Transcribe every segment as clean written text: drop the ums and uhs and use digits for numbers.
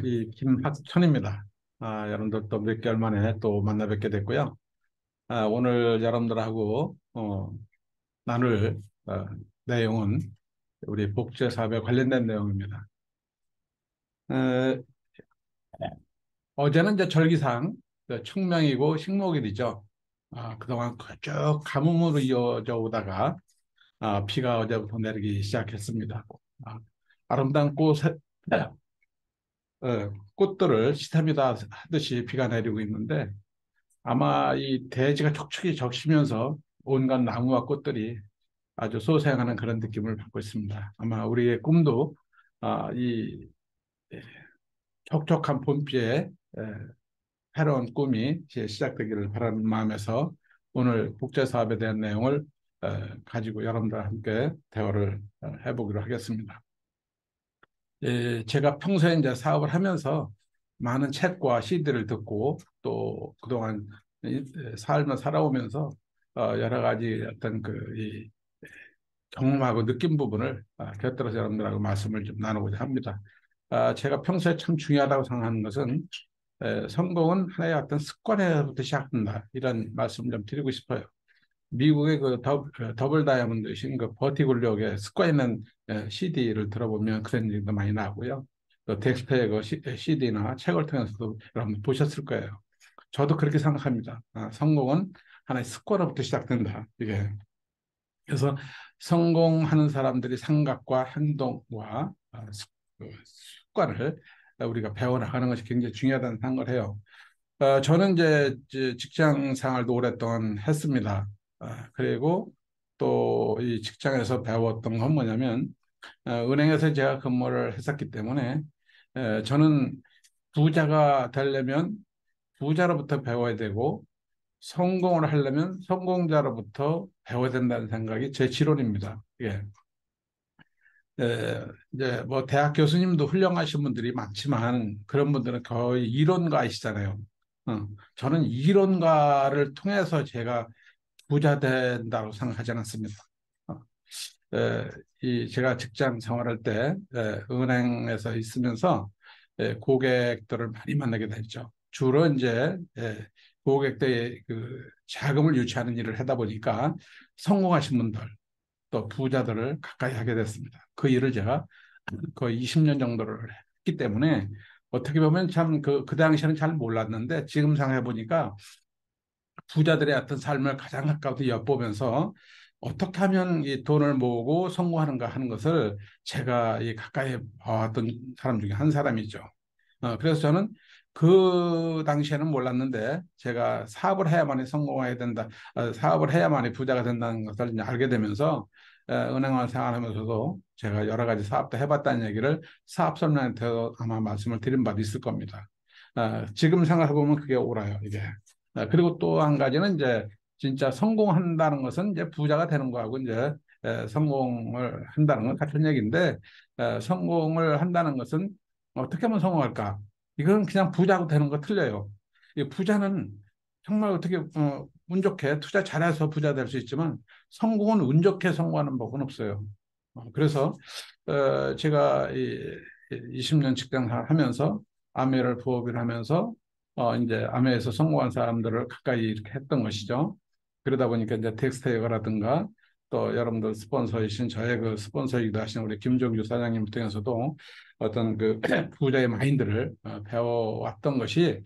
이 김학천입니다. 여러분들 또 몇 개월 만에 또 만나 뵙게 됐고요. 오늘 여러분들하고 나눌 내용은 우리 복제 사업에 관련된 내용입니다. 어, 어제는 이제 절기상 청명이고 식목일이죠. 그동안 쭉 가뭄으로 이어져 오다가 비가 어제부터 내리기 시작했습니다. 아, 아름다운 꽃들을 시탑이다 하듯이 비가 내리고 있는데 아마 이 대지가 촉촉이 적시면서 온갖 나무와 꽃들이 아주 소생하는 그런 느낌을 받고 있습니다. 아마 우리의 꿈도 이 촉촉한 봄비에 새로운 꿈이 시작되기를 바라는 마음에서 오늘 국제사업에 대한 내용을 가지고 여러분들과 함께 대화를 해보기로 하겠습니다. 제가 평소에 이제 사업을 하면서 많은 책과 CD를 듣고 또 그동안 삶을 살아오면서 여러 가지 어떤 이 경험하고 느낀 부분을 곁들여서 여러분들하고 말씀을 좀 나누고자 합니다. 제가 평소에 참 중요하다고 생각하는 것은 성공은 하나의 어떤 습관에부터 시작한다. 이런 말씀을 좀 드리고 싶어요. 미국의 더블 다이아몬드이신 그 버티 굴력의 습관 있는 CD를 들어보면 그런 얘기도 많이 나고요. 또 덱스터의 그 CD나 책을 통해서도 여러분 보셨을 거예요. 저도 그렇게 생각합니다. 성공은 하나의 습관으로부터 시작된다. 이게 그래서 성공하는 사람들이 생각과 행동과 그 습관을 우리가 배워나가는 것이 굉장히 중요하다는 생각을 해요. 저는 이제 직장 생활도 오랫동안 했습니다. 그리고 또 이 직장에서 배웠던 건 뭐냐면, 은행에서 제가 근무를 했었기 때문에, 저는 부자가 되려면 부자로부터 배워야 되고, 성공을 하려면 성공자로부터 배워야 된다는 생각이 제 지론입니다. 예. 이제 뭐 대학 교수님도 훌륭하신 분들이 많지만 그런 분들은 거의 이론가이시잖아요. 저는 이론가를 통해서 제가 부자 된다고 생각하지 않습니다. 어, 제가 직장 생활할 때 은행에서 있으면서 고객들을 많이 만나게 됐죠. 주로 이제 고객들의 그 자금을 유치하는 일을 하다 보니까 성공하신 분들 또 부자들을 가까이 하게 됐습니다. 그 일을 제가 거의 20년 정도를 했기 때문에 어떻게 보면 참 그 당시에는 잘 몰랐는데 지금 생각해 보니까 부자들의 어떤 삶을 가장 가까이 엿보면서 어떻게 하면 이 돈을 모으고 성공하는가 하는 것을 제가 이 가까이 봐왔던 사람 중에 한 사람이죠. 그래서 저는 그 당시에는 몰랐는데 제가 사업을 해야만이 성공해야 된다, 사업을 해야만이 부자가 된다는 것을 이제 알게 되면서 은행을 생활하면서도 제가 여러 가지 사업도 해봤다는 얘기를 사업 설명한테 아마 말씀을 드린 바도 있을 겁니다. 지금 생각해 보면 그게 옳아요, 이게. 그리고 또 한 가지는 이제 진짜 성공한다는 것은 이제 부자가 되는 거하고 이제 성공을 한다는 건 같은 얘기인데 성공을 한다는 것은 어떻게 하면 성공할까? 이건 그냥 부자가 되는 거 틀려요. 이 부자는 정말 어떻게 운 좋게 투자 잘해서 부자 될 수 있지만 성공은 운 좋게 성공하는 법은 없어요. 그래서 제가 이 20년 직장 생활 하면서 아메를 부업을 하면서 이제 아메에서 성공한 사람들을 가까이 이렇게 했던 것이죠. 그러다 보니까 이제 텍스타이어라든가 또 여러분들 스폰서이신 저의 그 스폰서이기도 하신 우리 김종규 사장님 통해서도 어떤 그 부자의 마인드를 배워왔던 것이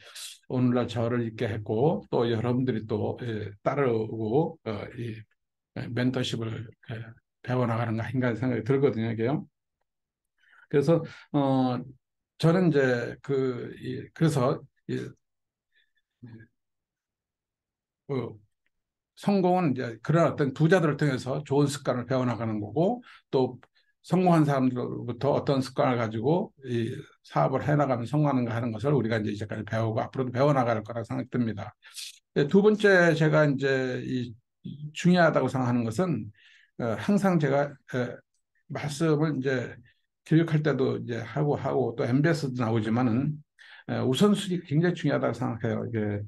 오늘날 저를 있게 했고 또 여러분들이 또 따르고 이 멘토십을 배워나가는 거 아닌가 생각이 들거든요, 이게요. 그래서 어 저는 이제 그래서 그 성공은 이제 그런 어떤 부자들을 통해서 좋은 습관을 배워나가는 거고 또 성공한 사람들로부터 어떤 습관을 가지고 이 사업을 해나가면 성공하는가 하는 것을 우리가 이제 이제까지 배우고 앞으로도 배워나갈 거라고 생각됩니다. 두 번째 제가 이제 이 중요하다고 생각하는 것은 항상 제가 말씀을 이제 교육할 때도 이제 하고 또 MBS도 나오지만은 우선순위 굉장히 중요하다고 생각해요. 이게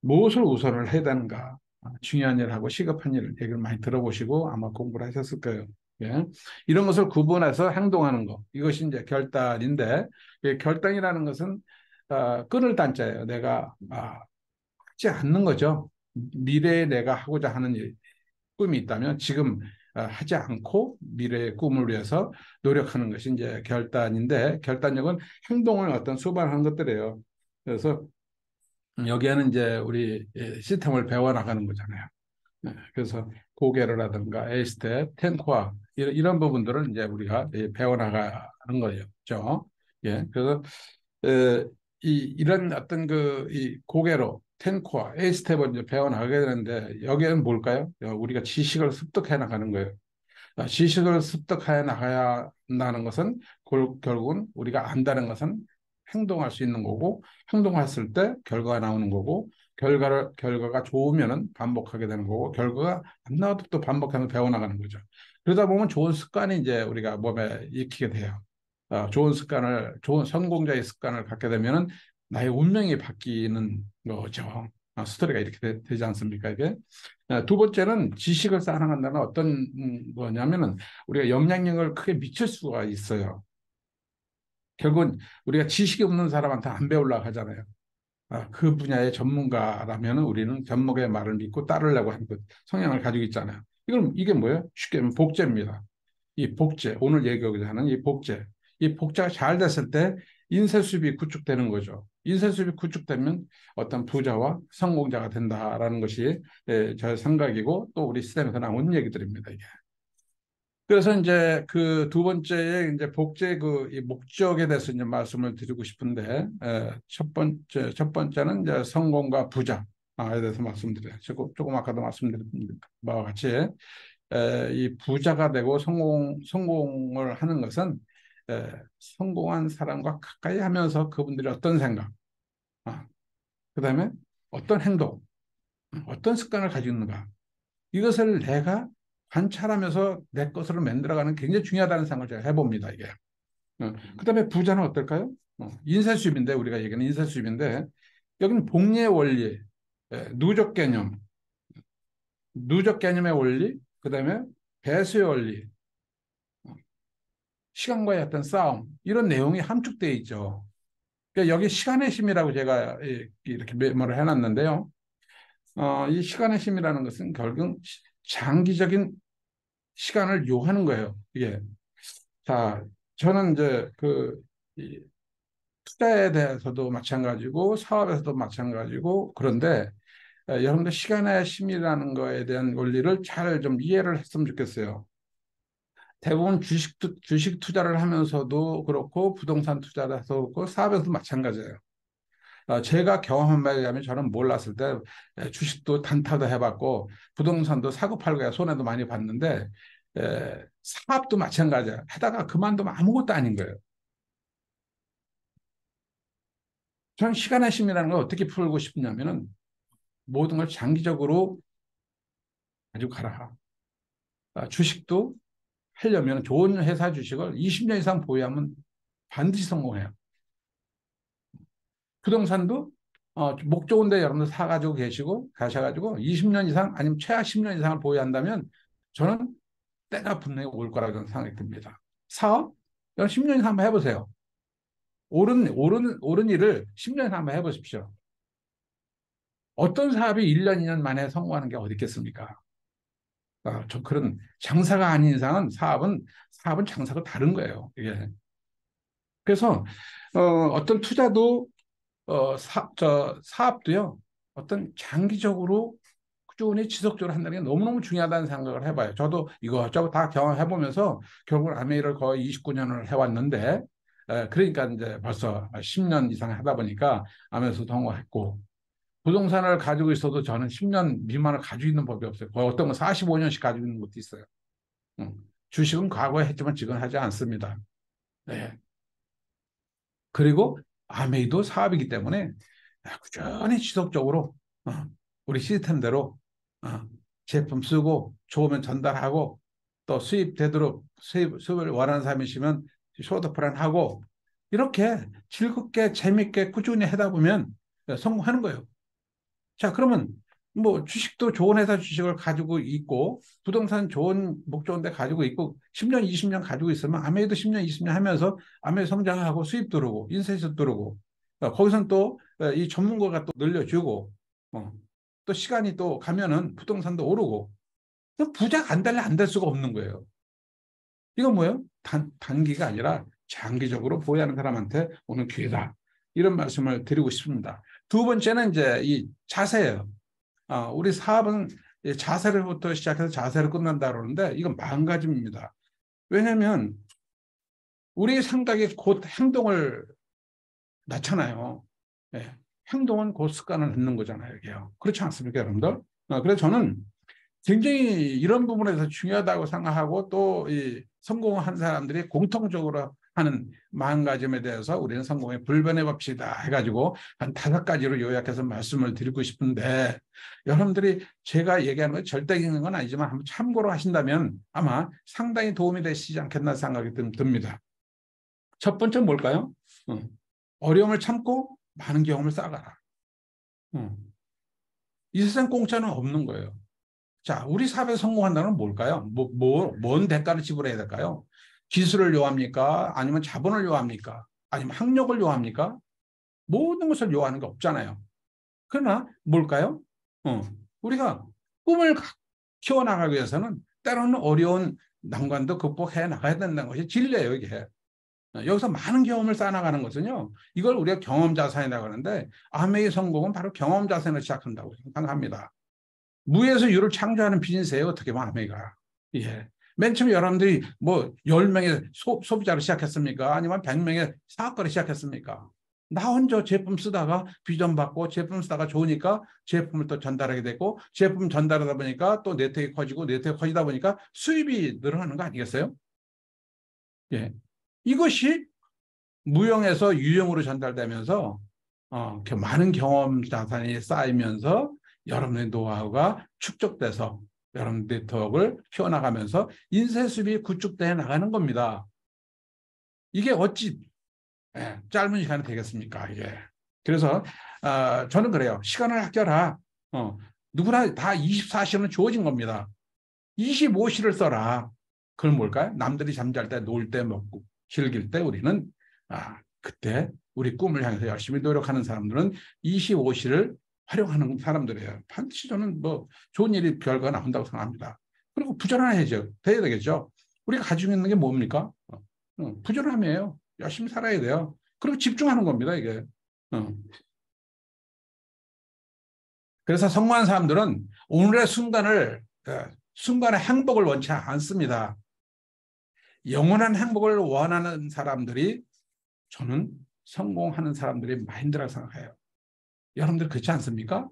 무엇을 우선을 해야 되는가 중요한 일하고 시급한 일 얘기를 많이 들어보시고 아마 공부를 하셨을 거예요. 예. 이런 것을 구분해서 행동하는 것. 이것이 이제 결단인데, 결단이라는 것은 끈을 단자예요. 내가 하지 않는 거죠. 미래에 내가 하고자 하는 꿈이 있다면 지금 하지 않고 미래의 꿈을 위해서 노력하는 것이 이제 결단인데, 결단력은 행동을 어떤 수반하는 것들이에요. 그래서 여기에는 이제 우리 시스템을 배워나가는 거잖아요. 네, 그래서 고개로라든가 에이스텝, 텐코아 이런 부분들을 이제 우리가 배워나가는 거죠. 예, 그래서 이런 어떤 이 고개로 텐코아, 에이스텝을 이제 배워나가게 되는데 여기에는 뭘까요? 우리가 지식을 습득해 나가는 거예요. 지식을 습득해 나가야 한다는 것은 결국은 우리가 안다는 것은 행동할 수 있는 거고 행동했을 때 결과가 나오는 거고 결과가 좋으면은 반복하게 되는 거고 결과가 안 나와도 또 반복하면서 배워나가는 거죠. 그러다 보면 좋은 습관이 이제 우리가 몸에 익히게 돼요. 좋은 성공자의 습관을 갖게 되면은 나의 운명이 바뀌는 거죠. 스토리가 이렇게 지 않습니까? 이게 두 번째는 지식을 쌓아나간다는 어떤 거냐면은 우리가 영향력을 크게 미칠 수가 있어요. 결국은 우리가 지식이 없는 사람한테 안 배우려고 하잖아요. 그 분야의 전문가라면 우리는 전문가의 말을 믿고 따르려고 하는 그 성향을 가지고 있잖아요. 이게 뭐예요? 쉽게 말하면 복제입니다. 이 복제, 오늘 얘기하고자 하는 이 복제. 이 복제가 잘 됐을 때 인쇄수입이 구축되는 거죠. 인쇄수입이 구축되면 어떤 부자와 성공자가 된다라는 것이 제 생각이고 또 우리 시스템에서 나온 얘기들입니다. 이게. 그래서 이제 그 두 번째에 이제 복제 이 목적에 대해서 이제 말씀을 드리고 싶은데 첫 번째는 이제 성공과 부자에 대해서 말씀드려요. 조금 아까도 말씀드린 바와 같이 이 부자가 되고 성공을 하는 것은 성공한 사람과 가까이 하면서 그분들이 어떤 생각, 아, 그다음에 어떤 행동, 어떤 습관을 가지고 있는가 이것을 내가 관찰하면서 내 것으로 만들어가는 게 굉장히 중요하다는 생각을 제가 해봅니다, 이게. 그다음에 부자는 어떨까요? 인쇄수입인데, 우리가 얘기하는 인쇄수입인데, 여기는 복리의 원리, 누적 개념, 누적 개념의 원리, 그다음에 배수의 원리, 시간과의 어떤 싸움, 이런 내용이 함축되어 있죠. 그러니까 여기 시간의 힘이라고 제가 이렇게 메모를 해놨는데요. 이 시간의 힘이라는 것은 결국 장기적인 시간을 요하는 거예요. 이게. 자, 저는 이제 이 투자에 대해서도 마찬가지고 사업에서도 마찬가지고 그런데 여러분들 시간의 힘이라는 거에 대한 원리를 잘 좀 이해를 했으면 좋겠어요. 대부분 주식 투자를 하면서도 그렇고 부동산 투자를 해서 그렇고 사업에서도 마찬가지예요. 제가 경험한 바에 의하면 저는 몰랐을 때 주식도 단타도 해봤고 부동산도 사고 팔고 손해도 많이 봤는데 사업도 마찬가지야. 하다가 그만두면 아무것도 아닌 거예요. 저는 시간의 심이라는 걸 어떻게 풀고 싶냐면은 모든 걸 장기적으로 가지고 가라. 주식도 하려면 좋은 회사 주식을 20년 이상 보유하면 반드시 성공해요. 부동산도 목 좋은데 여러분들 사가지고 가셔가지고 20년 이상 아니면 최하 10년 이상을 보유한다면 저는 때가 분명히 올 거라고 저는 생각이 듭니다. 사업? 여러분 10년 이상 한번 해보세요. 옳은 일을 10년 이상 한번 해보십시오. 어떤 사업이 1년, 2년 만에 성공하는 게 어디 있겠습니까? 저 그런 장사가 아닌 이상은 사업은 장사가 다른 거예요. 이게. 그래서 어떤 투자도 사업도요. 어떤 장기적으로 꾸준히 지속적으로 한다는 게 너무너무 중요하다는 생각을 해봐요. 저도 이것저것 다 경험해보면서 결국 아메이를 거의 29년을 해왔는데 그러니까 이제 벌써 10년 이상 하다 보니까 아메에서 성공했고 부동산을 가지고 있어도 저는 10년 미만을 가지고 있는 법이 없어요. 거의 어떤 건 45년씩 가지고 있는 것도 있어요. 음. 주식은 과거에 했지만 지금은 하지 않습니다. 네. 그리고 아메이도 사업이기 때문에 꾸준히 지속적으로 어, 우리 시스템대로 어, 제품 쓰고 좋으면 전달하고 또 수입되도록 수입을 원하는 사람이시면 쇼트 플랜하고 이렇게 즐겁게 재밌게 꾸준히 하다 보면 성공하는 거예요. 자, 그러면 뭐 주식도 좋은 회사 주식을 가지고 있고 부동산 좋은 목좋은 데 가지고 있고 10년, 20년 가지고 있으면 아메이도 10년, 20년 하면서 아메이 성장하고 수입 들어오고 인세수 들어오고 거기선 또 이 전문가가 또 늘려주고 또 시간이 또 가면은 부동산도 오르고 부자가 안 될래 안 될 수가 없는 거예요. 이건 뭐예요? 단기가 아니라 장기적으로 보유하는 사람한테 오는 기회다. 이런 말씀을 드리고 싶습니다. 두 번째는 이제 이 자세예요. 우리 사업은 자세로부터 시작해서 자세로 끝난다 그러는데 이건 마음가짐입니다. 왜냐하면 우리 생각이 곧 행동을 낳잖아요. 예, 행동은 곧 습관을 낳는 거잖아요. 이게요. 그렇지 않습니까, 여러분들? 그래서 저는 굉장히 이런 부분에서 중요하다고 생각하고 또 이 성공한 사람들이 공통적으로 하는 마음가짐에 대해서 우리는 성공에 불변해 봅시다 해가지고 한 5가지로 요약해서 말씀을 드리고 싶은데 여러분들이 제가 얘기하는 건 절대적인 건 아니지만 한번 참고로 하신다면 아마 상당히 도움이 되시지 않겠나 생각이 듭니다. 첫 번째는 뭘까요? 어려움을 참고 많은 경험을 쌓아가라. 이 세상 공짜는 없는 거예요. 자, 우리 사업에 성공한다는 건 뭘까요? 뭔 대가를 지불해야 될까요? 기술을 요합니까? 아니면 자본을 요합니까? 아니면 학력을 요합니까? 모든 것을 요하는 게 없잖아요. 그러나 뭘까요? 우리가 꿈을 키워나가기 위해서는 때로는 어려운 난관도 극복해 나가야 된다는 것이 진리예요, 이게. 여기서 많은 경험을 쌓아나가는 것은요, 이걸 우리가 경험 자산이라고 하는데, 아메의 성공은 바로 경험 자산을 시작한다고 생각합니다. 무에서 유를 창조하는 비즈니스예요. 어떻게 보면 아메이가. 예. 맨 처음에 여러분들이 뭐 10명의 소비자로 시작했습니까? 아니면 100명의 사업가로 시작했습니까? 나 혼자 제품 쓰다가 비전 받고 제품 쓰다가 좋으니까 제품을 또 전달하게 되고 제품 전달하다 보니까 또 네트워크가 커지고 네트워크가 커지다 보니까 수입이 늘어나는 거 아니겠어요? 예. 이것이 무형에서 유형으로 전달되면서 많은 경험 자산이 쌓이면서 여러분의 노하우가 축적돼서 여러분 네트워크를 키워나가면서 인쇄수입이 구축되어 나가는 겁니다. 이게 어찌 짧은 시간이 되겠습니까? 이게. 그래서 저는 그래요. 시간을 아껴라. 누구나 다 24시간은 주어진 겁니다. 25시를 써라. 그건 뭘까요? 남들이 잠잘 때, 놀 때, 먹고 즐길 때 우리는 그때 우리 꿈을 향해서 열심히 노력하는 사람들은 25시를 활용하는 사람들이에요. 반드시 저는 뭐 좋은 일이 결과가 나온다고 생각합니다. 그리고 부지런해야죠. 돼야 되겠죠. 우리가 가지고 있는 게 뭡니까? 부지런함이에요. 열심히 살아야 돼요. 그리고 집중하는 겁니다, 이게. 그래서 성공한 사람들은 오늘의 순간의 행복을 원치 않습니다. 영원한 행복을 원하는 사람들이 저는 성공하는 사람들의 마인드라고 생각해요. 여러분들 그렇지 않습니까?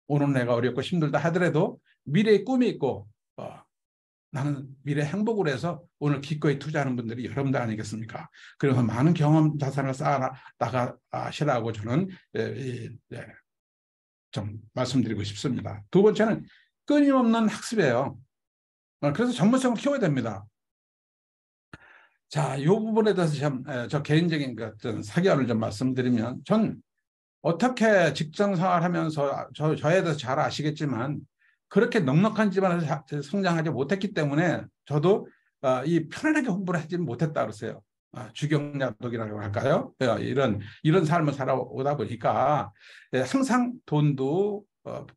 오늘 내가 어렵고 힘들다 하더라도 미래의 꿈이 있고 나는 미래 행복을 해서 오늘 기꺼이 투자하는 분들이 여러분들 아니겠습니까? 그래서 많은 경험 자산을 쌓아 나가시라고 저는 좀 말씀드리고 싶습니다. 두 번째는 끊임없는 학습이에요. 그래서 전문성을 키워야 됩니다. 자, 이 부분에 대해서 저 개인적인 어떤 사견을 좀 말씀드리면, 전 어떻게 직장 생활하면서 저에 대해서 잘 아시겠지만, 그렇게 넉넉한 집안에서 성장하지 못했기 때문에 저도 이 편안하게 공부를 하지 못했다 그랬어요. 주경야독이라고 할까요? 이런 삶을 살아오다 보니까 항상 돈도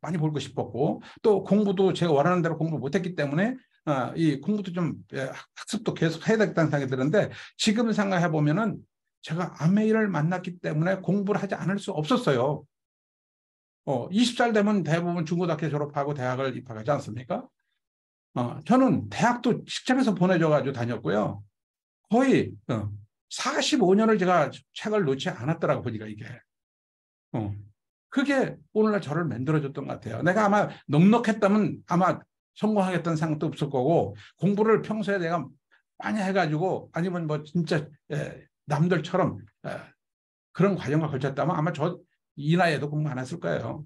많이 벌고 싶었고 또 공부도 제가 원하는 대로 공부를 못했기 때문에 이 공부도 좀 학습도 계속 해야 되겠다는 생각이 드는데 지금 생각해 보면은 제가 아메이를 만났기 때문에 공부를 하지 않을 수 없었어요. 20살 되면 대부분 중고등학교 졸업하고 대학을 입학하지 않습니까? 저는 대학도 직접해서 보내줘가지고 다녔고요. 거의 45년을 제가 책을 놓지 않았더라고 보니까 이게. 그게 오늘날 저를 만들어줬던 것 같아요. 내가 아마 넉넉했다면 아마 성공하겠다는 생각도 없을 거고 공부를 평소에 내가 많이 해가지고 아니면 뭐 진짜 남들처럼 그런 과정을 걸쳤다면 아마 저 이 나이에도 공부 안 했을 거예요.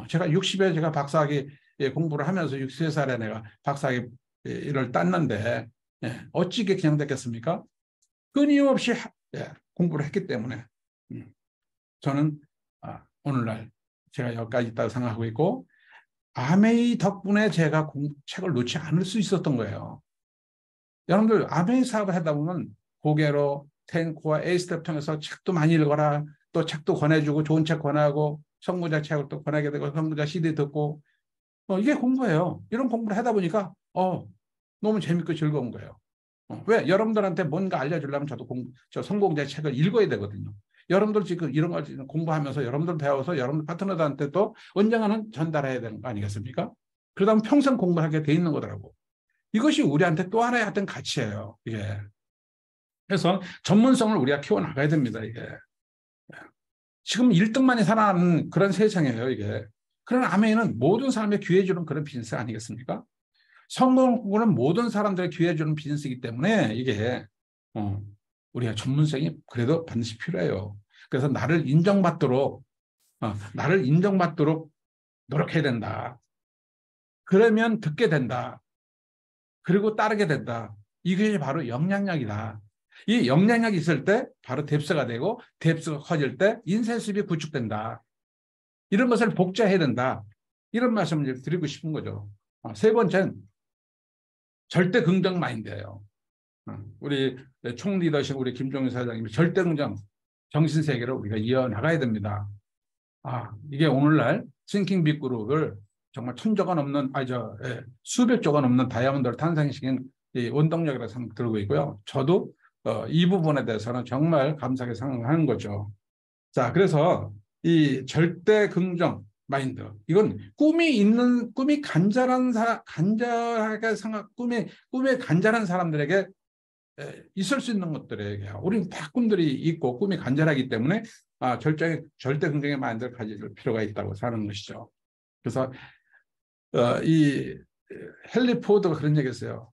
제가 60에 제가 박사학위 공부를 하면서 63살에 내가 박사학위를 땄는데 어찌 이게 그냥 됐겠습니까? 끊임없이 공부를 했기 때문에 저는 오늘날 제가 여기까지 있다고 생각하고 있고 아메이 덕분에 제가 책을 놓지 않을 수 있었던 거예요. 여러분들 아메이 사업을 하다 보면 고개로 탱코와 에이스텝 통해서 책도 많이 읽어라. 또 책도 권해주고 좋은 책 권하고 선구자 책을 또 권하게 되고 선구자 CD 듣고 이게 공부예요. 이런 공부를 하다 보니까 너무 재밌고 즐거운 거예요. 왜? 여러분들한테 뭔가 알려주려면 저 성공자 책을 읽어야 되거든요. 여러분들 지금 이런 걸 공부하면서 여러분들 배워서 여러분들 파트너들한테 또 언젠가는 전달해야 되는 거 아니겠습니까? 그러다 보면 평생 공부하게 돼 있는 거더라고. 이것이 우리한테 또 하나의 어떤 가치예요. 이게. 그래서 전문성을 우리가 키워나가야 됩니다. 이게. 지금 1등만이 살아남는 그런 세상이에요. 이게. 그러나 아메이는 모든 사람의 기회 주는 그런 비즈니스 아니겠습니까? 성공은 모든 사람들의 기회 주는 비즈니스이기 때문에 이게 우리가 전문성이 그래도 반드시 필요해요. 그래서 나를 인정받도록 노력해야 된다. 그러면 듣게 된다. 그리고 따르게 된다. 이게 바로 영향력이다. 이 영향력이 있을 때 바로 뎁스가 되고 뎁스가 커질 때 인센티브가 구축된다. 이런 것을 복제해야 된다. 이런 말씀을 드리고 싶은 거죠. 세 번째는 절대 긍정 마인드예요. 우리 총리더신 우리 김종인 사장님이 절대 긍정 정신세계를 우리가 이어나가야 됩니다. 이게 오늘날 싱킹 빅 그룹을 정말 천조가 넘는, 수백 조가 넘는 다이아몬드를 탄생시킨 이 원동력이라고 생각 들고 있고요. 저도 이 부분에 대해서는 정말 감사하게 생각하는 거죠. 자, 그래서 이 절대 긍정 마인드. 이건 꿈이 꿈에 간절한 사람들에게 있을 수 있는 것들에게 우리는 다 꿈들이 있고 꿈이 간절하기 때문에 절대 긍정의 마인드를 가질 필요가 있다고 하는 것이죠. 그래서 이 헨리 포드가 그런 얘기했어요.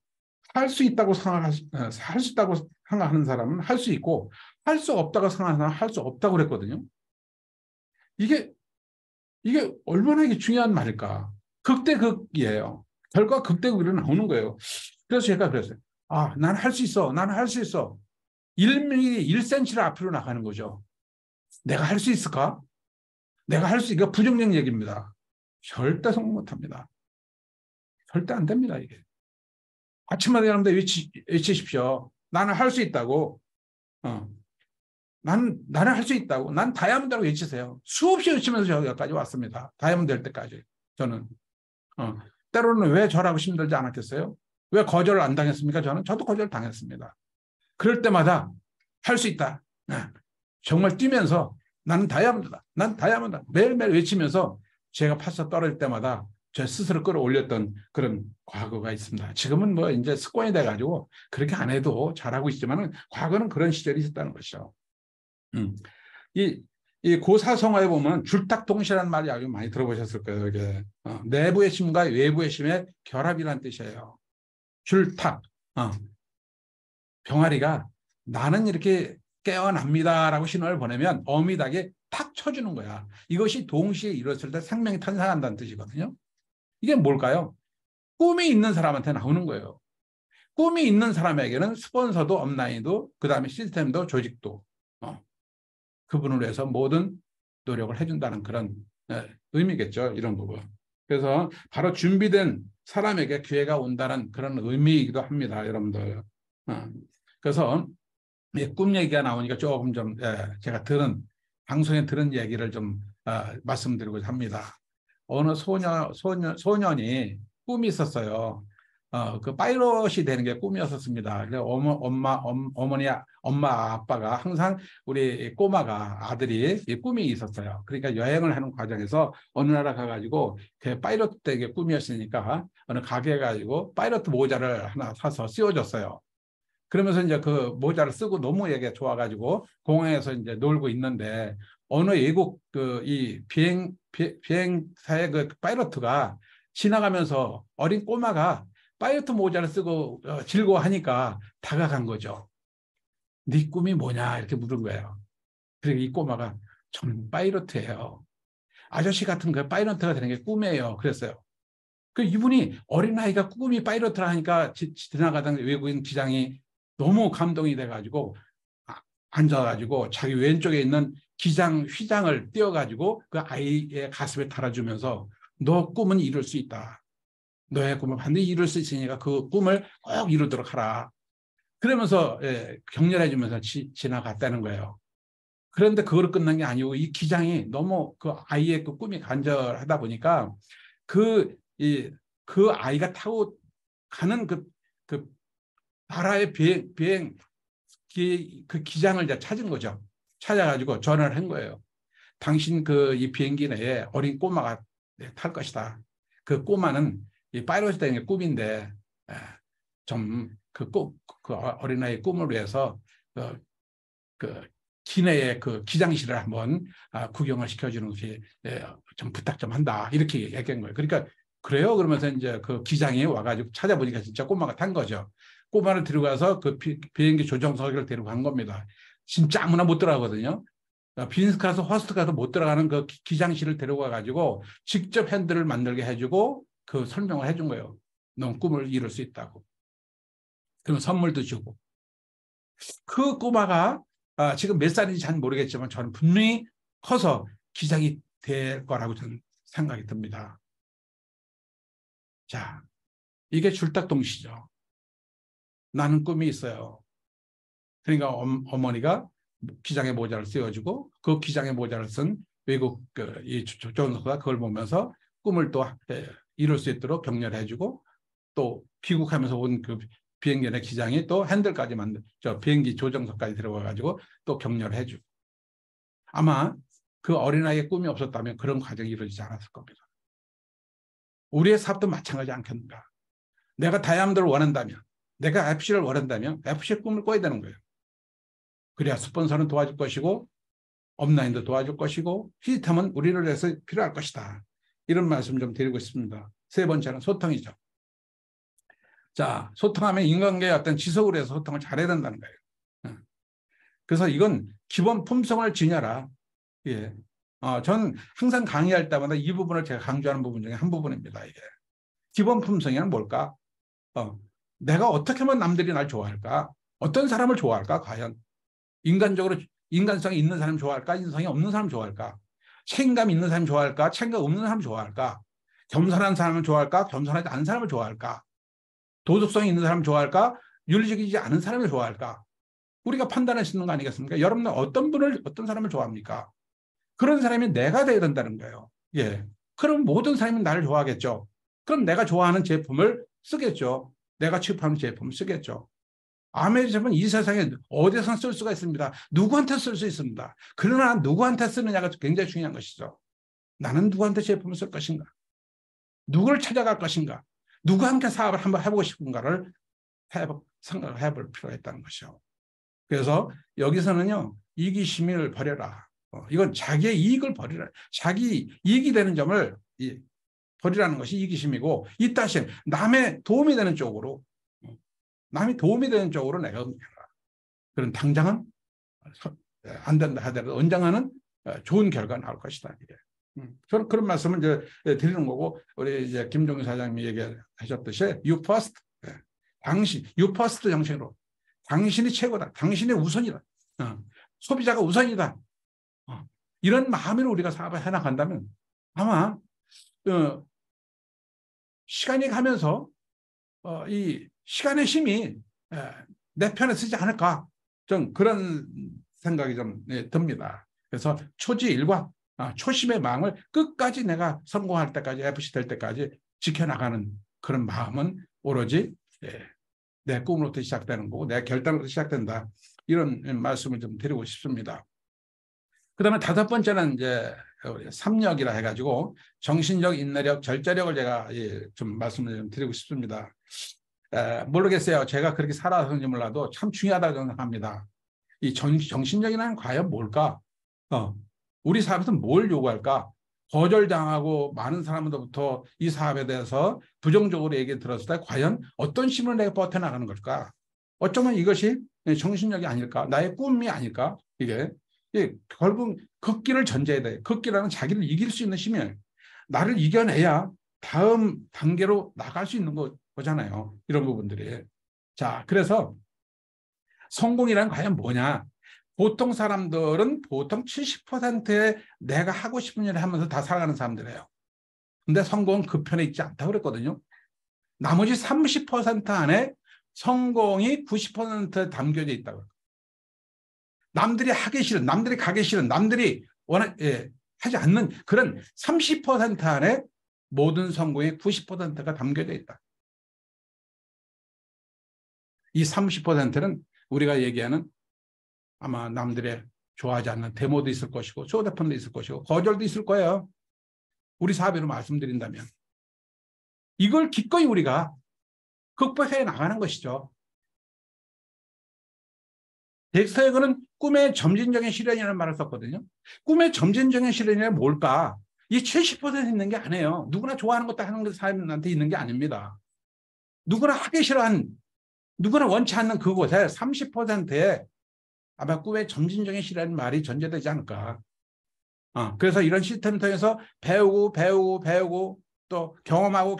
할 수 있다고 생각하는 사람은 할 수 있고 할 수 없다고 생각하는 사람은 할 수 없다고 그랬거든요. 이게 얼마나 이게 중요한 말일까? 극대극이에요. 결과 극대극으로 나오는 거예요. 그래서 제가 그랬어요. 나는 할 수 있어. 나는 할 수 있어. 1mm, 1cm를 앞으로 나가는 거죠. 내가 할 수 있을까? 이거 부정적 얘기입니다. 절대 성공 못합니다. 절대 안 됩니다, 이게. 아침마다 여러분들 외치십시오. 나는 할 수 있다고. 나는 할 수 있다고. 난 다이아몬드라고 외치세요. 수없이 외치면서 여기까지 왔습니다. 다이아몬드 될 때까지. 저는. 때로는 왜 저라고 힘들지 않았겠어요? 왜 거절을 안 당했습니까? 저도 거절 당했습니다. 그럴 때마다 할 수 있다. 정말 뛰면서 나는 다이아몬드다. 난 다이아몬드다. 매일매일 외치면서 제가 파서 떨어질 때마다 제 스스로 끌어올렸던 그런 과거가 있습니다. 지금은 뭐 이제 습관이 돼가지고 그렇게 안 해도 잘하고 있지만은 과거는 그런 시절이 있었다는 것이죠. 이 고사성어에 보면 줄탁동시라는 말이 아주 많이 들어보셨을 거예요. 이게 내부의 심과 외부의 심의 결합이라는 뜻이에요. 줄탁. 병아리가 나는 이렇게 깨어납니다라고 신호를 보내면 어미닭에 탁 쳐주는 거야. 이것이 동시에 이루어질 때 생명이 탄생한다는 뜻이거든요. 이게 뭘까요? 꿈이 있는 사람한테 나오는 거예요. 꿈이 있는 사람에게는 스폰서도 업라인도 그다음에 시스템도 조직도 그분을 위해서 모든 노력을 해준다는 그런 의미겠죠. 이런 부분. 그래서 바로 준비된 사람에게 기회가 온다는 그런 의미이기도 합니다. 여러분들. 그래서 꿈 얘기가 나오니까 조금 좀 제가 방송에 들은 얘기를 좀 말씀드리고자 합니다. 어느 소년이 꿈이 있었어요. 그 파이럿이 되는 게 꿈이었었습니다. 그래서 엄마, 아빠가 항상 우리 꼬마가 아들이 꿈이 있었어요. 그러니까 여행을 하는 과정에서 어느 나라 가가지고 그 파이럿 되게 꿈이었으니까 어느 가게에 가지고 파이럿 모자를 하나 사서 씌워줬어요. 그러면서 이제 그 모자를 쓰고 너무 얘기가 좋아가지고 공항에서 이제 놀고 있는데 어느 외국 이 비행사의 그 파이러트가 지나가면서 어린 꼬마가 파이러트 모자를 쓰고 즐거워하니까 다가간 거죠. 네 꿈이 뭐냐 이렇게 물은 거예요. 그리고 이 꼬마가 저는 파이러트예요. 아저씨 같은 그 파이러트가 되는 게 꿈이에요. 그랬어요. 그 이분이 어린아이가 꿈이 파이러트라 하니까 지나가던 외국인 기장이 너무 감동이 돼가지고 앉아가지고 자기 왼쪽에 있는 기장 휘장을 띄워가지고 그 아이의 가슴에 달아주면서 너 꿈은 이룰 수 있다. 너의 꿈은 반드시 이룰 수 있으니까 그 꿈을 꼭 이루도록 하라. 그러면서 격려해 주면서 지나갔다는 거예요. 그런데 그걸로 끝난 게 아니고 이 기장이 너무 그 아이의 그 꿈이 간절하다 보니까 그, 그 아이가 타고 가는 그 나라의 그 기장을 이제 찾은 거죠. 찾아가지고 전화를 한 거예요. 당신 그 이 비행기 내에 어린 꼬마가 탈 것이다. 그 꼬마는 이 파이로트 되는 게 꿈인데 좀 그 어린아이의 꿈을 위해서 그 기내의 그 기장실을 한번 구경을 시켜주는 것이 좀 부탁 좀 한다. 이렇게 얘기한 거예요. 그러니까 그래요. 그러면서 이제 그 기장이 와가지고 찾아보니까 진짜 꼬마가 탄 거죠. 꼬마를 데리고 가서 그 비행기 조정석을 데리고 간 겁니다. 진짜 아무나 못 들어가거든요. 비즈니스 클래스, 퍼스트 클래스 못 들어가는 그 기장실을 데려가 가지고 직접 핸들을 만들게 해주고 그 설명을 해준 거예요. 넌 꿈을 이룰 수 있다고. 그럼 선물도 주고. 그 꼬마가 지금 몇 살인지 잘 모르겠지만 저는 분명히 커서 기장이 될 거라고 저는 생각이 듭니다. 자, 이게 줄딱동시죠. 나는 꿈이 있어요. 그러니까 어머니가 기장의 모자를 씌워주고 그 기장의 모자를 쓴 외국 이 조선소가 그걸 보면서 꿈을 또 이룰 수 있도록 격려해주고 또 귀국하면서 온 그 비행기 내 기장이 또 핸들까지 만든 저 비행기 조정석까지 들어가가지고 또 격려를 해주고 아마 그 어린아이의 꿈이 없었다면 그런 과정이 이루어지지 않았을 겁니다. 우리의 사업도 마찬가지 않겠는가. 내가 다이아몬드를 원한다면 내가 FC를 원한다면 FC의 꿈을 꿔야 되는 거예요. 그래야 스폰서는 도와줄 것이고 업라인도 도와줄 것이고 시스템은 우리를 위해서 필요할 것이다. 이런 말씀 좀 드리고 싶습니다. 세 번째는 소통이죠. 자, 소통하면 인간관계의 어떤 지속을 해서 소통을 잘해야 된다는 거예요. 그래서 이건 기본 품성을 지녀라. 예. 저는 항상 강의할 때마다 이 부분을 제가 강조하는 부분 중에 한 부분입니다. 이게. 기본 품성이란 뭘까? 내가 어떻게 하면 남들이 날 좋아할까? 어떤 사람을 좋아할까? 과연 인간적으로 인간성이 있는 사람 좋아할까? 인성이 없는 사람 좋아할까? 책임감 있는 사람 좋아할까? 책임감 없는 사람 좋아할까? 겸손한 사람을 좋아할까? 겸손하지 않은 사람을 좋아할까? 도덕성이 있는 사람을 좋아할까? 윤리적이지 않은 사람을 좋아할까? 우리가 판단할 수 있는 거 아니겠습니까? 여러분은 어떤 사람을 좋아합니까? 그런 사람이 내가 돼야 된다는 거예요. 예. 그럼 모든 사람이 나를 좋아하겠죠. 그럼 내가 좋아하는 제품을 쓰겠죠. 내가 취급하는 제품을 쓰겠죠. 아무리 제품 이 세상에 어디서 쓸 수가 있습니다. 누구한테 쓸 수 있습니다. 그러나 누구한테 쓰느냐가 굉장히 중요한 것이죠. 나는 누구한테 제품을 쓸 것인가? 누구를 찾아갈 것인가? 누구와 함께 사업을 한번 해보고 싶은가를 생각을 해볼 필요가 있다는 것이죠. 그래서 여기서는요, 이기심을 버려라. 이건 자기의 이익을 버리라. 자기 이익이 되는 점을 버리라는 것이 이기심이고, 이 따신 남의 도움이 되는 쪽으로, 남이 도움이 되는 쪽으로 내가 응해라. 그런 당장은 안 된다 하더라도 언젠가는 좋은 결과가 나올 것이다. 저는 그런 말씀을 이제 드리는 거고, 우리 이제 김종인 사장님이 얘기하셨듯이, you first, 당신, you first 정신으로, 당신이 최고다, 당신이 우선이다, 소비자가 우선이다. 이런 마음으로 우리가 사업을 해나간다면 아마 시간이 가면서 이 시간의 힘이 내 편에 쓰지 않을까, 좀 그런 생각이 좀 듭니다. 그래서 초지일관, 초심의 마음을 끝까지 내가 성공할 때까지, FC 될 때까지 지켜나가는 그런 마음은 오로지 내 꿈으로부터 시작되는 거고 내 결단으로부터 시작된다. 이런 말씀을 좀 드리고 싶습니다. 그 다음에 다섯 번째는 이제 삼력이라 해가지고 정신력, 인내력, 절제력을 제가 좀 말씀을 좀 드리고 싶습니다. 모르겠어요. 제가 그렇게 살아서인지 몰라도 참 중요하다고 생각합니다. 이 정신력이란 과연 뭘까? 우리 사업에서 뭘 요구할까? 거절당하고 많은 사람들부터 이 사업에 대해서 부정적으로 얘기 들었을 때 과연 어떤 힘을 내가 버텨나가는 걸까? 어쩌면 이것이 정신력이 아닐까? 나의 꿈이 아닐까? 이게 결국 걷기를 전제해야 돼. 걷기라는 자기를 이길 수 있는 힘이에요. 나를 이겨내야 다음 단계로 나갈 수 있는 거잖아요. 이런 부분들이. 자, 그래서 성공이란 과연 뭐냐? 보통 사람들은 보통 70%의 내가 하고 싶은 일을 하면서 다 살아가는 사람들이에요. 근데 성공은 그 편에 있지 않다고 그랬거든요. 나머지 30% 안에 성공이 90%에 담겨져 있다고. 남들이 하기 싫은, 남들이 가기 싫은, 남들이 하지 않는 그런 30% 안에 모든 성공의 90%가 담겨져 있다. 이 30%는 우리가 얘기하는 아마 남들의 좋아하지 않는 데모도 있을 것이고 쇼대폰도 있을 것이고 거절도 있을 거예요. 우리 사회로 말씀드린다면. 이걸 기꺼이 우리가 극복해 나가는 것이죠. 덱스터에거는 꿈의 점진적인 실현이라는 말을 썼거든요. 꿈의 점진적인 실현이 뭘까? 이 70% 있는 게 아니에요. 누구나 좋아하는 것도 하는 게 사람한테 있는 게 아닙니다. 누구나 하기 싫어한, 누구나 원치 않는 그곳에 30%의 아마 꿈의 점진적인 실현의 말이 전제되지 않을까. 그래서 이런 시스템을 통해서 배우고 또 경험하고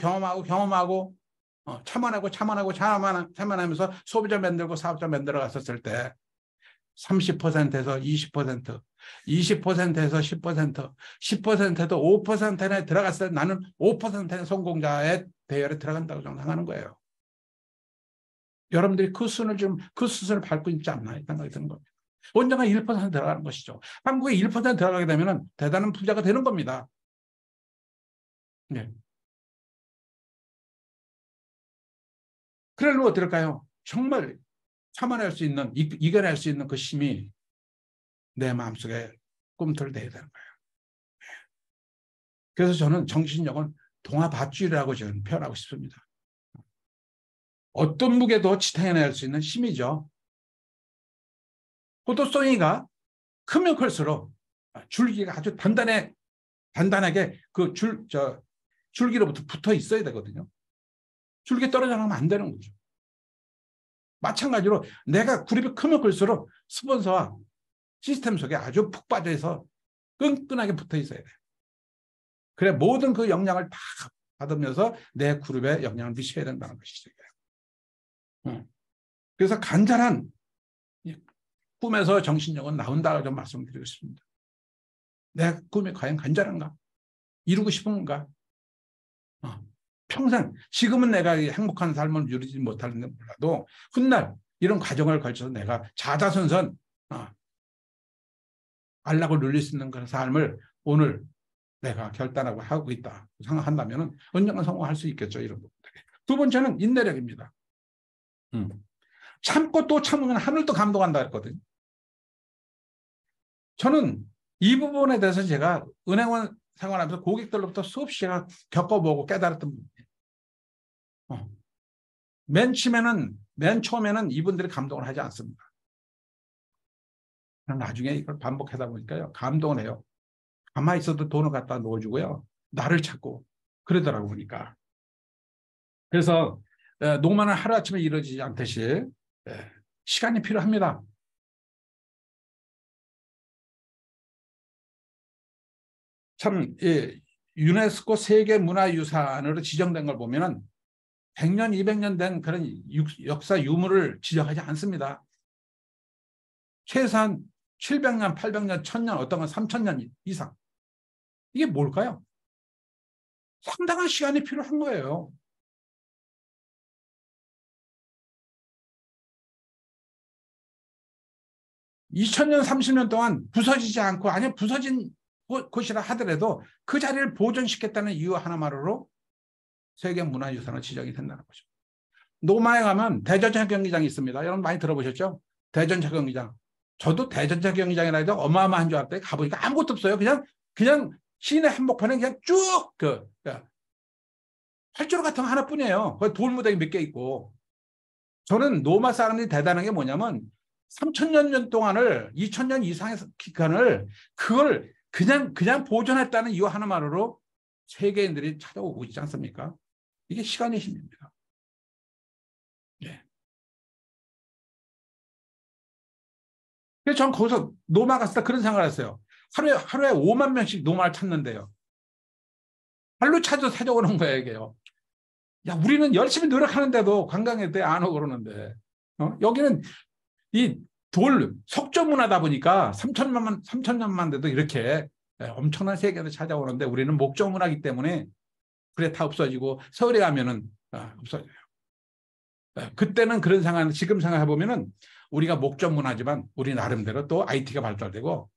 참아내면서 소비자 만들고 사업자 만들어 갔었을 때 30%에서 20%, 20%에서 10%, 10%에서 5%에 들어갔을 때 나는 5%의 성공자의 대열에 들어간다고 생각하는 거예요. 여러분들이 그 수순을 밟고 있지 않나 생각이 드는 겁니다. 언젠가 1% 들어가는 것이죠. 한국에 1% 들어가게 되면 대단한 부자가 되는 겁니다. 네. 그러려면 어떨까요? 정말 참아낼 수 있는, 이겨낼 수 있는 그 힘이 내 마음속에 꿈틀대야 되는 거예요. 그래서 저는 정신력은 동화밧줄이라고 저는 표현하고 싶습니다. 어떤 무게도 지탱해낼 수 있는 힘이죠. 포도송이가 크면 클수록 줄기가 아주 단단하게 그 줄기로부터 붙어 있어야 되거든요. 줄기 떨어져 나가면 안 되는 거죠. 마찬가지로 내가 그룹이 크면 클수록 스폰서와 시스템 속에 아주 푹 빠져 있어 끈끈하게 붙어 있어야 돼요. 그래 모든 그 영향을 다 받으면서 내 그룹에 영향을 미쳐야 된다는 것이죠. 그래서 간절한 꿈에서 정신력은 나온다고 좀 말씀드리고 싶습니다. 내 꿈이 과연 간절한가? 이루고 싶은가? 평생 지금은 내가 행복한 삶을 누리지 못하는데 몰라도 훗날 이런 과정을 거쳐서 내가 자자손손 안락을 누릴 수 있는 그런 삶을 오늘 내가 결단하고 하고 있다 생각한다면 언젠가 성공할 수 있겠죠. 이런 부분들이. 두 번째는 인내력입니다. 참고 또 참으면 하늘도 감동한다 했거든요. 저는 이 부분에 대해서 제가 은행원 생활하면서 고객들로부터 수없이 제가 겪어보고 깨달았던 부분이에요. 맨 처음에는 이분들이 감동을 하지 않습니다. 나중에 이걸 반복하다 보니까요. 감동을 해요. 가만히 있어도 돈을 갖다 넣어주고요. 나를 찾고 그러더라고 보니까. 그래서 노마는 하루아침에 이루어지지 않듯이 시간이 필요합니다. 참 유네스코 세계문화유산으로 지정된 걸 보면 100년, 200년 된 그런 역사 유물을 지정하지 않습니다. 최소한 700년, 800년, 1000년, 어떤 건 3000년 이상. 이게 뭘까요? 상당한 시간이 필요한 거예요. (2000년) (30년) 동안 부서지지 않고 아니 부서진 곳이라 하더라도 그 자리를 보존시켰다는 이유 하나만으로 세계문화유산으로 지정이 된다는 거죠. 노마에 가면 대전차 경기장이 있습니다. 여러분 많이 들어보셨죠? 대전차 경기장. 저도 대전차 경기장이라 해도 어마어마한 줄 알았더니 가보니까 아무것도 없어요. 그냥 시내 한복판에 그냥 쭉 활주로 같은 거 하나뿐이에요. 거기 돌무더기 몇 개 있고. 저는 노마 사람들이 대단한 게 뭐냐면 3000년 동안을 2000년 이상의 기간을 그걸 그냥 보존했다는 이유 하나만으로 세계인들이 찾아오고 있지 않습니까? 이게 시간의 힘입니다. 예. 그래서 전 거기서 노마 갔을 때 그런 생각을 했어요. 하루에 5만 명씩 노마를 찾는데요. 발로 찾아오는 거예요, 이게요. 야, 우리는 열심히 노력하는데도 관광에 대해 안 오고 그러는데. 여기는 이 석조 문화다 보니까 3천년만 돼도 이렇게 엄청난 세계에서 찾아오는데 우리는 목조 문화이기 때문에 그래 다 없어지고 서울에 가면은 없어져요. 그때는 그런 상황, 지금 생각해 보면은 우리가 목적 문화지만 우리 나름대로 또 IT가 발달되고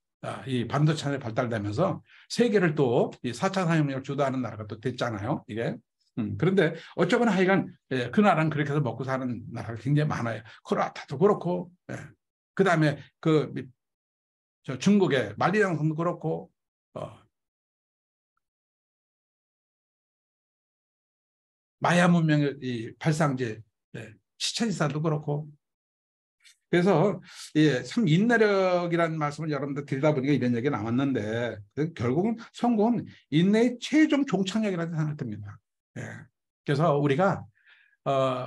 이 반도체 발달되면서 세계를 또 이 4차 산업혁명을 주도하는 나라가 또 됐잖아요. 이게. 그런데 어쩌거나 하여간 그 나라는 그렇게 해서 먹고 사는 나라가 굉장히 많아요. 크로아티아도 그렇고, 그 다음에 저 중국의 만리장성도 그렇고, 마야 문명의 이 발상지 시천지사도 그렇고. 그래서 예, 참 인내력이라는 말씀을 여러분들 드리다 보니까 이런 얘기가 나왔는데 결국은 성공은 인내의 최종 종착역이라는 생각이 듭니다. 예. 그래서 우리가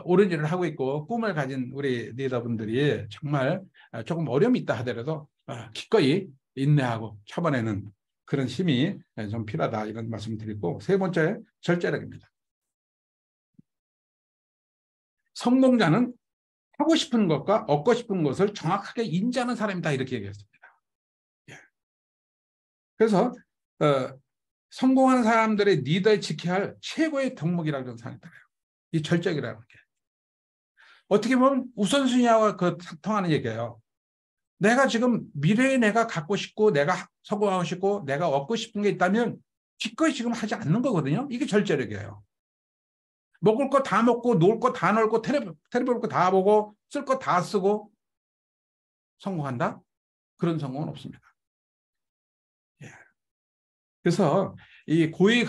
옳은 일을 하고 있고 꿈을 가진 우리 리더분들이 정말 조금 어려움이 있다 하더라도 기꺼이 인내하고 참아내는 그런 힘이 좀 필요하다 이런 말씀 드리고, 세 번째 절제력입니다. 성공자는 하고 싶은 것과 얻고 싶은 것을 정확하게 인지하는 사람이다 이렇게 얘기했습니다. 예. 그래서 성공하는 사람들의 리더에 지켜야 할 최고의 덕목이라고 저는 생각해요. 이 절제력이라는 게. 어떻게 보면 우선순위와 통하는 얘기예요. 내가 지금 미래에 내가 갖고 싶고 내가 성공하고 싶고 내가 얻고 싶은 게 있다면 기꺼이 지금 하지 않는 거거든요. 이게 절제력이에요. 먹을 거 다 먹고 놀 거 다 놀고 텔레비 볼 거 다 보고 쓸 거 다 쓰고 성공한다? 그런 성공은 없습니다. 예. 그래서 이 고위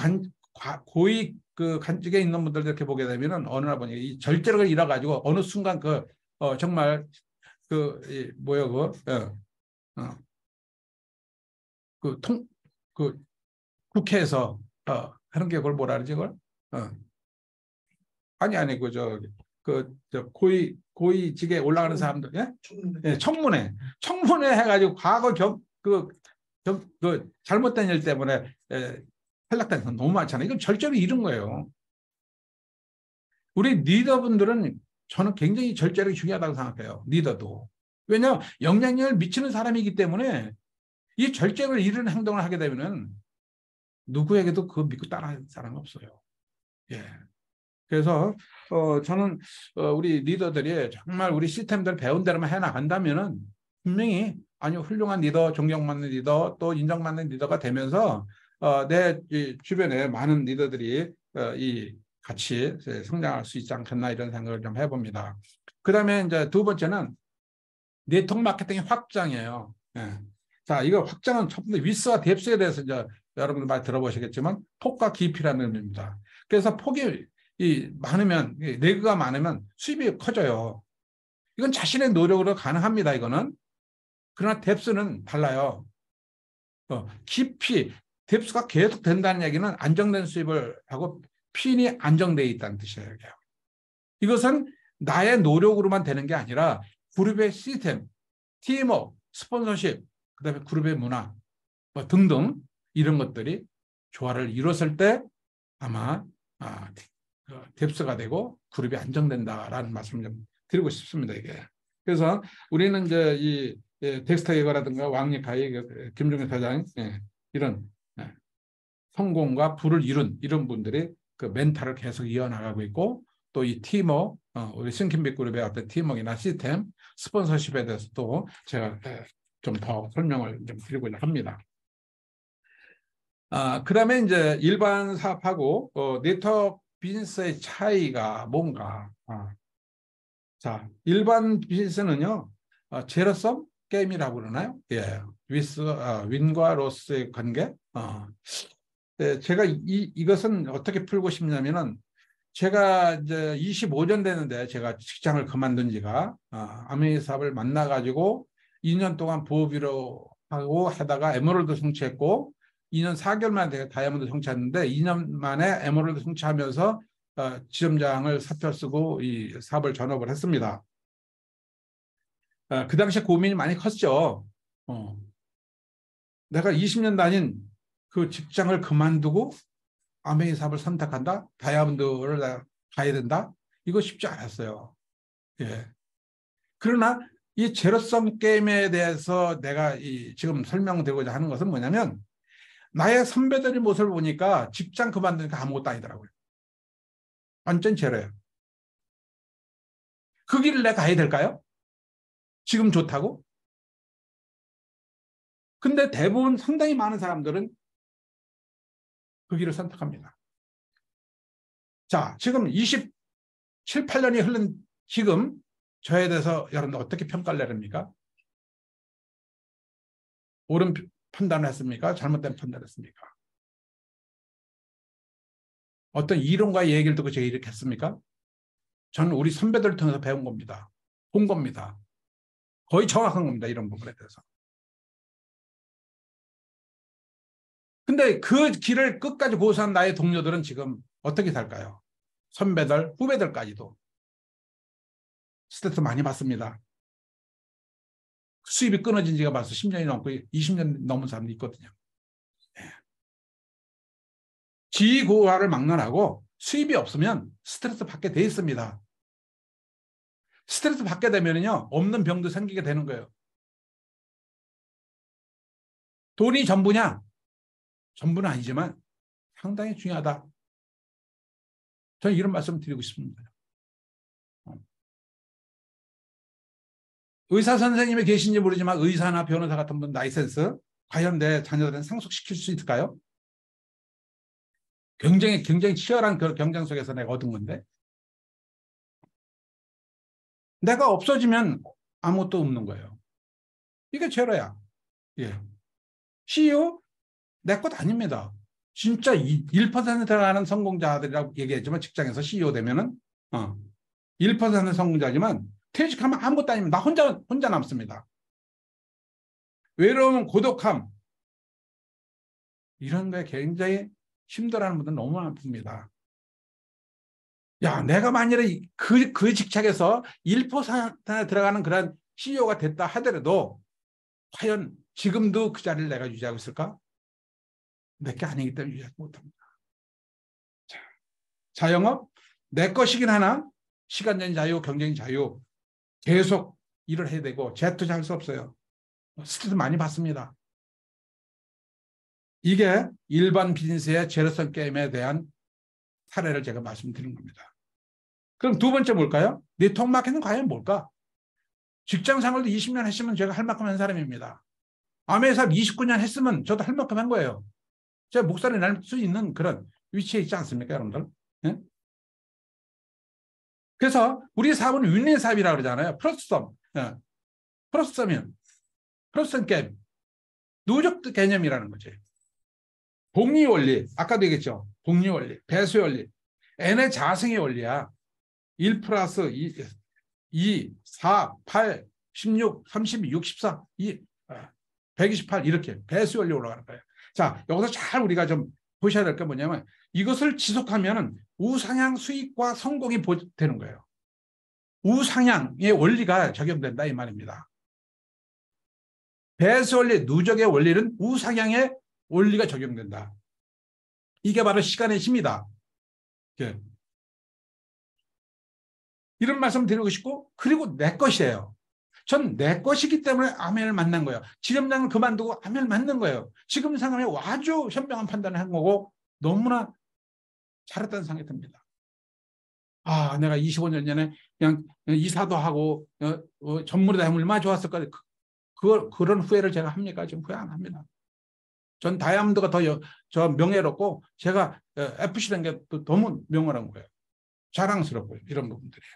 그 간직에 있는 분들 이렇게 보게 되면은 어느 날 보니 이 절제력을 잃어가지고 어느 순간 정말 뭐야 그 국회에서 하는 게 그걸 뭐라 그러지 그걸 아니 저 고위직에 올라가는 사람들 예? 예, 청문회 해가지고 과거 잘못된 일 때문에 탈락된 건 너무 많잖아요. 이건 절제를 잃은 거예요. 우리 리더분들은 저는 굉장히 절제력이 중요하다고 생각해요. 리더도. 왜냐하면 영향력을 미치는 사람이기 때문에 이 절제를 잃은 행동을 하게 되면은 누구에게도 그거 믿고 따라하는 사람은 없어요. 예. 그래서 저는 우리 리더들이 정말 우리 시스템들 배운 대로만 해나간다면은 분명히 아주 훌륭한 리더, 존경받는 리더, 또 인정받는 리더가 되면서 내 주변에 많은 리더들이 같이 성장할 수 있지 않겠나 이런 생각을 좀 해봅니다. 그 다음에 이제 두 번째는 네트워크 마케팅의 확장이에요. 예. 자, 이거 확장은 첫 번째 위스와 뎁스에 대해서 이제 여러분들 많이 들어보시겠지만 폭과 깊이라는 의미입니다. 그래서 폭이 많으면 레그가 많으면 수입이 커져요. 이건 자신의 노력으로 가능합니다. 이거는. 그러나 뎁스는 달라요. 깊이 뎁스가 계속 된다는 얘기는 안정된 수입을 하고 핀이 안정되어 있다는 뜻이에요. 이것은 나의 노력으로만 되는 게 아니라 그룹의 시스템, 팀워크, 스폰서십, 그다음에 그룹의 문화 등등 이런 것들이 조화를 이뤘을 때 아마 뎁스가 되고 그룹이 안정된다라는 말씀을 좀 드리고 싶습니다. 이게. 그래서 우리는 이제 이 덱스터 예거라든가 왕리카이 김종현 사장 이런 성공과 부를 이룬 이런 분들이 그 멘탈을 계속 이어나가고 있고 또 이 팀워크 우리 싱킹빅 그룹의 어떤 팀워크나 시스템 스폰서십에 대해서도 제가 좀 더 설명을 좀 드리고자 합니다. 그다음에 이제 일반 사업하고 네트워크 비즈니스의 차이가 뭔가? 자, 일반 비즈니스는요, 제로섬 게임이라고 그러나요? 예, 윈과 로스의 관계. 예, 제가 이것은 어떻게 풀고 싶냐면은 제가 이제 25년 되는데 제가 직장을 그만둔 지가 아메이 사업을 만나가지고 2년 동안 보호비로 하고 하다가 에메랄드 성취했고 2년 4개월 만에 다이아몬드 성취했는데 2년 만에 에메랄드 성취하면서 지점장을 사표 쓰고 이 사업을 전업을 했습니다. 그 당시에 고민이 많이 컸죠. 내가 20년 다닌 그 직장을 그만두고 아메이 사업을 선택한다? 다이아몬드를 가야 된다? 이거 쉽지 않았어요. 예. 그러나 이 제로섬 게임에 대해서 내가 지금 설명드리고자 하는 것은 뭐냐면 나의 선배들의 모습을 보니까 직장 그만두니까 아무것도 아니더라고요. 완전 제로예요. 그 길을 내가 가야 될까요? 지금 좋다고? 근데 대부분 상당히 많은 사람들은 그 길을 선택합니다. 자, 지금 27, 8년이 흐른 지금 저에 대해서 여러분들 어떻게 평가를 내립니까? 옳은 판단을 했습니까? 잘못된 판단을 했습니까? 어떤 이론과 얘기를 듣고 제가 이렇게 했습니까? 저는 우리 선배들을 통해서 배운 겁니다. 본 겁니다. 거의 정확한 겁니다. 이런 부분에 대해서. 근데 그 길을 끝까지 고수한 나의 동료들은 지금 어떻게 살까요? 선배들, 후배들까지도 스트레스 많이 받습니다. 수입이 끊어진 지가 벌써 10년이 넘고 20년 넘은 사람도 있거든요. 지고화를 막론하고 수입이 없으면 스트레스 받게 돼 있습니다. 스트레스 받게 되면요, 없는 병도 생기게 되는 거예요. 돈이 전부냐? 전부는 아니지만 상당히 중요하다. 저는 이런 말씀 드리고 싶습니다. 의사 선생님이 계신지 모르지만 의사나 변호사 같은 분 라이센스 과연 내 자녀들은 상속시킬 수 있을까요? 굉장히 치열한 그 경쟁 속에서 내가 얻은 건데 내가 없어지면 아무것도 없는 거예요. 이게 제로야. 예. CEO 내 것 아닙니다. 진짜 1%가 성공자들이라고 얘기했지만 직장에서 CEO 되면은 1% 성공자지만 퇴직하면 아무것도 아니면 나 혼자 남습니다. 외로움, 고독함 이런 거에 굉장히 힘들어하는 분들 너무 많습니다. 야, 내가 만약에 그 직책에서 1%에 들어가는 그런 CEO가 됐다 하더라도 과연 지금도 그 자리를 내가 유지하고 있을까? 내게 아니기 때문에 유지하지 못합니다. 자, 자영업 내 것이긴 하나 시간적인 자유, 경쟁 자유 계속 일을 해야 되고 재투자할 수 없어요. 스트레스 많이 받습니다. 이게 일반 비즈니스의 제로섬 게임에 대한 사례를 제가 말씀드린 겁니다. 그럼 두 번째 뭘까요? 네트워크 마케팅은 과연 뭘까? 직장 생활도 20년 했으면 제가 할 만큼 한 사람입니다. 아메사 29년 했으면 저도 할 만큼 한 거예요. 제가 목소리 낼 수 있는 그런 위치에 있지 않습니까, 여러분들? 네? 그래서 우리 사업은 윈윈 사업이라고 그러잖아요. 플러스섬. 네. 플러스섬 게임. 누적 개념이라는 거지. 복리 원리. 아까도 얘기했죠. 복리 원리, 배수 원리. n의 자승의 원리야. 1 플러스 2, 4, 8, 16, 32, 64, 128 이렇게 배수 원리 올라가는 거예요. 자, 여기서 잘 우리가 좀 보셔야 될 게 뭐냐면 이것을 지속하면 우상향 수익과 성공이 되는 거예요. 우상향의 원리가 적용된다 이 말입니다. 배수 원리, 누적의 원리는 우상향의 원리가 적용된다. 이게 바로 시간의 힘이다. 이런 말씀 드리고 싶고 그리고 내 것이에요. 전 내 것이기 때문에 아멘을 만난 거예요. 지점장을 그만두고 아멘을 만난 거예요. 지금 생각하면 아주 현명한 판단을 한 거고 너무나 잘했다는 생각이 듭니다. 아, 내가 25년 전에 그냥 이사도 하고 전문의도 하면 얼마나 좋았을 거예요. 그런 후회를 제가 합니까? 지금 후회 안 합니다. 전 다이아몬드가 더 명예롭고 제가 FC 된 게 너무 명언한 거예요. 자랑스럽고요. 이런 부분들이에요.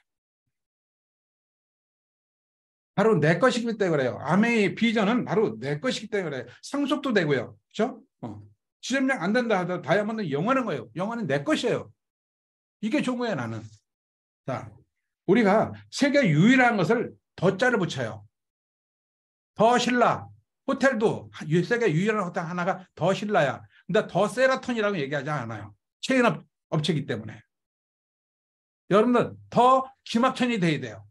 바로 내 것이기 때문에 그래요. 아메의 비전은 바로 내 것이기 때문에 그래요. 상속도 되고요. 그렇죠? 지점장 안 된다 하더라도 다이아몬드는 영원한 거예요. 영원은 내 것이에요. 이게 좋은 거예요, 나는. 자, 우리가 세계 유일한 것을 더자를 붙여요. 더 신라. 호텔도 세계 유일한 호텔 하나가 더 신라야. 근데 더 세라톤이라고 얘기하지 않아요. 체인 업체이기 때문에. 여러분들 더 김학천이 돼야 돼요.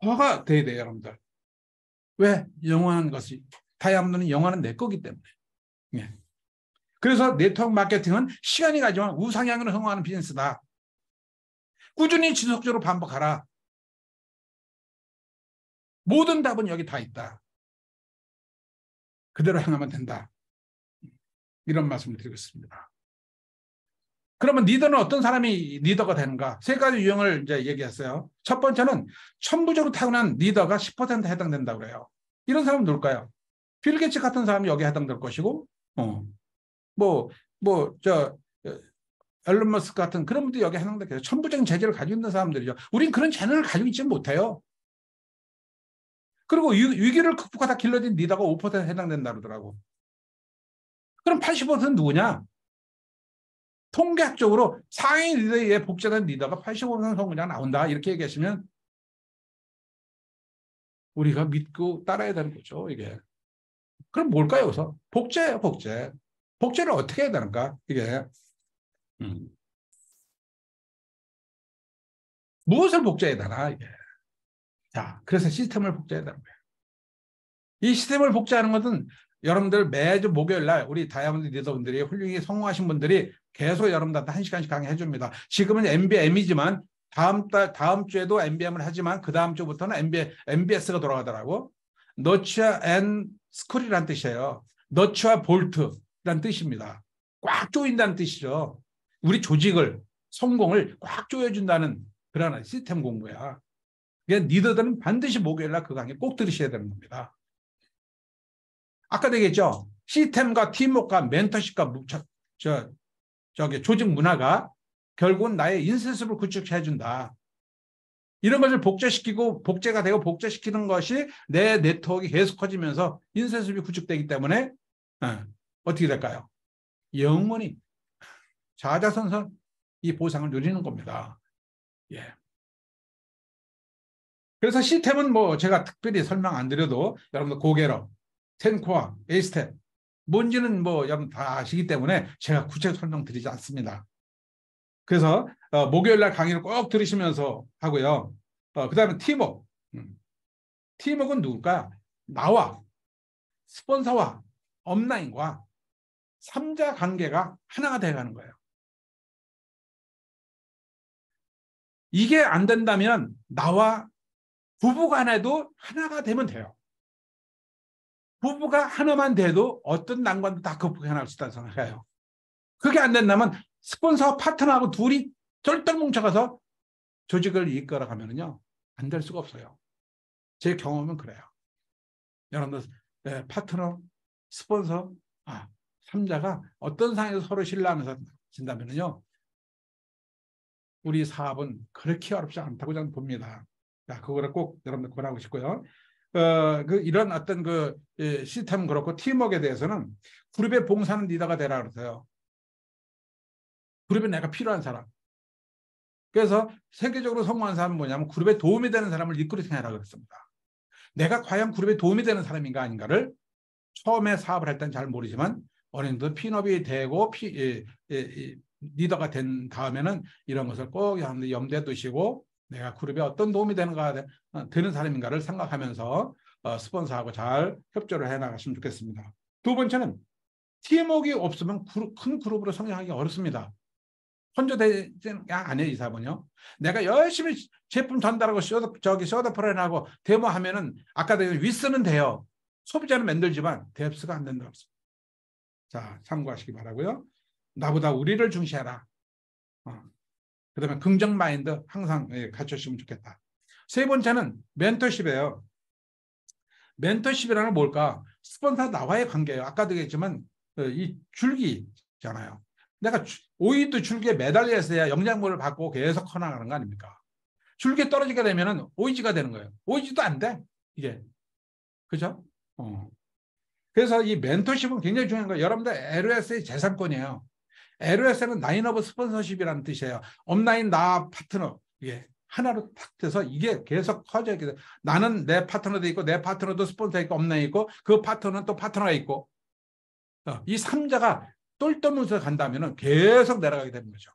더가 돼야 돼요, 여러분들. 왜? 영원한 것이. 다이아몬드는 영원한 내 거기 때문에. 예. 그래서 네트워크 마케팅은 시간이 가지만 우상향으로 성공하는 비즈니스다. 꾸준히 지속적으로 반복하라. 모든 답은 여기 다 있다. 그대로 행하면 된다. 이런 말씀을 드리고 있습니다. 그러면 리더는 어떤 사람이 리더가 되는가? 세 가지 유형을 이제 얘기했어요. 첫 번째는 천부적으로 타고난 리더가 10% 해당된다고 그래요. 이런 사람은 누굴까요? 빌 게이츠 같은 사람이 여기에 해당될 것이고, 뭐, 앨런 머스크 같은 그런 분들이 여기에 해당되겠죠. 천부적인 재질을 가지고 있는 사람들이죠. 우린 그런 재능을 가지고 있지 못해요. 그리고 위기를 극복하다 길러진 리더가 5% 해당된다 그러더라고. 그럼 80%는 누구냐? 통계학적으로 상위 리더에 복제된 리더가 85% 성공자가 나온다. 이렇게 얘기하시면 우리가 믿고 따라야 되는 거죠, 이게. 그럼 뭘까요, 여기서? 복제예요, 복제. 복제를 어떻게 해야 되는가, 이게. 무엇을 복제해야 되나, 이게. 자, 그래서 시스템을 복제해야 되는 거예요. 이 시스템을 복제하는 것은 여러분들 매주 목요일 날 우리 다이아몬드 리더분들이 훌륭히 성공하신 분들이 계속 여러분들한테 1시간씩 강의해 줍니다. 지금은 MBM이지만 다음 주에도 MBM을 하지만 그 다음 주부터는 MBS가 돌아가더라고. 너치와 앤 스쿨이라는 뜻이에요. 너치와 볼트라는 뜻입니다. 꽉 조인다는 뜻이죠. 우리 조직을, 성공을 꽉 조여준다는 그런 시스템 공부야. 그러니까 리더들은 반드시 목요일 날 그 강의 꼭 들으셔야 되는 겁니다. 아까 얘기했죠. 시스템과 팀워크와 멘토십과 조직 문화가 결국은 나의 인센티브를 구축해준다. 이런 것을 복제시키고 복제가 되고 복제시키는 것이 내 네트워크가 계속 커지면서 인센티브가 구축되기 때문에 어떻게 될까요? 영원히 자자선선 이 보상을 누리는 겁니다. 예. 그래서 시스템은 뭐 제가 특별히 설명 안 드려도 여러분들 고개로 텐코어, 에이스텝 뭔지는 뭐 여러분 다 아시기 때문에 제가 구체적으로 설명드리지 않습니다. 그래서 목요일 날 강의를 꼭 들으시면서 하고요. 그다음에 팀워크. 팀워크는 누굴까? 나와 스폰서와 업라인과 3자 관계가 하나가 돼가는 거예요. 이게 안 된다면 나와 부부가 하나도 하나가 되면 돼요. 부부가 하나만 돼도 어떤 난관도 다 극복해 나갈 수 있다고 생각해요. 그게 안 된다면 스폰서와 파트너하고 둘이 똘똘 뭉쳐가서 조직을 이끌어 가면은요, 안 될 수가 없어요. 제 경험은 그래요. 여러분들, 파트너, 스폰서, 3자가 어떤 상황에서 서로 신뢰하면서 진다면은요, 우리 사업은 그렇게 어렵지 않다고 저는 봅니다. 자, 그거를 꼭 여러분들 권하고 싶고요. 이런 어떤 시스템은 그렇고 팀워크에 대해서는 그룹의 봉사하는 리더가 되라 그러세요. 그룹에 내가 필요한 사람. 그래서 세계적으로 성공한 사람은 뭐냐면 그룹에 도움이 되는 사람을 리크루팅해라 그랬습니다. 내가 과연 그룹에 도움이 되는 사람인가 아닌가를 처음에 사업을 할 때는 잘 모르지만 어느 정도 핀업이 되고 리더가 된 다음에는 이런 것을 꼭 염두에 두시고 내가 그룹에 어떤 도움이 되는 사람인가를 생각하면서 스폰서하고 잘 협조를 해나가시면 좋겠습니다. 두 번째는 팀워크가 없으면 큰 그룹으로 성장하기 어렵습니다. 혼자 되지 않아요, 이 사업은요. 내가 열심히 제품 전달하고 쇼더프렌하고 데모하면은 아까 위스는 돼요. 소비자는 만들지만 뎁스가 안 된다고 했습니다. 자, 참고하시기 바라고요. 나보다 우리를 중시해라. 그다음에 긍정 마인드 항상 갖추시면 좋겠다. 세 번째는 멘토십이에요. 멘토십이라는 뭘까? 스폰서 나와의 관계예요. 아까도 얘기했지만 이 줄기잖아요. 내가 오이도 줄기에 매달려 있어야 영양분을 받고 계속 커나가는 거 아닙니까? 줄기에 떨어지게 되면 오이지가 되는 거예요. 오이지도 안 돼. 이게. 그죠? 그래서 이 멘토십은 굉장히 중요한 거예요. 여러분들 LOS의 재산권이에요. LOS는 라인 오브 스폰서십이라는 뜻이에요. 업라인 나 파트너. 이게 하나로 탁 돼서 이게 계속 커져 있게 돼. 나는 내 파트너도 있고 내 파트너도 스폰서 있고 업라인 있고 그 파트너는 또 파트너가 있고 이 3자가 똘똘면서 간다면 계속 내려가게 되는 거죠.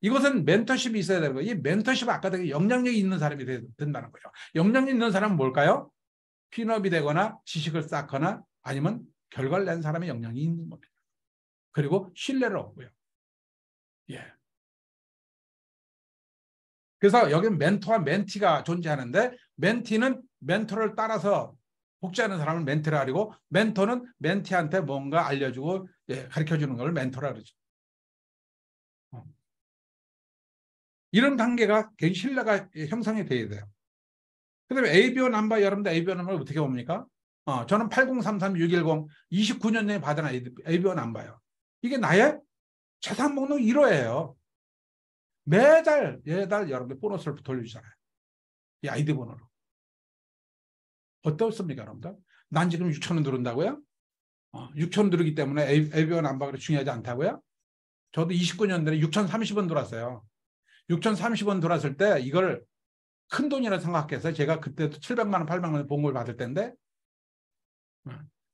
이것은 멘토십이 있어야 되는 거예요. 이 멘토십은 아까 되게 영향력이 있는 사람이 된다는 거죠. 영향력 있는 사람은 뭘까요? 핀업이 되거나 지식을 쌓거나 아니면 결과를 낸 사람의 영향이 있는 겁니다. 그리고 신뢰를 얻고요. 예. 그래서 여기는 멘토와 멘티가 존재하는데 멘티는 멘토를 따라서 복제하는 사람을 멘티라 그리고 멘토는 멘티한테 뭔가 알려주고 예, 가르쳐주는 걸 멘토라 그러죠. 이런 관계가 굉장히 신뢰가 형성이 돼야 돼요. 그다음에 ABO 넘버 여러분들 ABO 넘버를 어떻게 봅니까? 저는 8033610 29년 내에 받은 ABO 넘버예요. 이게 나의 재산 목록 1호예요. 매달 여러분들 보너스를 돌려주잖아요. 이 아이디 번호로. 어떻습니까, 여러분들? 난 지금 6천 원 들어온다고요? 6천 원 들어오기 때문에 ABO 넘버가 중요하지 않다고요? 저도 29년도에 6,030원 들어왔어요. 6,030원 들어왔을 때 이걸 큰 돈이라 생각해서 제가 그때도 700만 원, 800만 원 봉급을 받을 때인데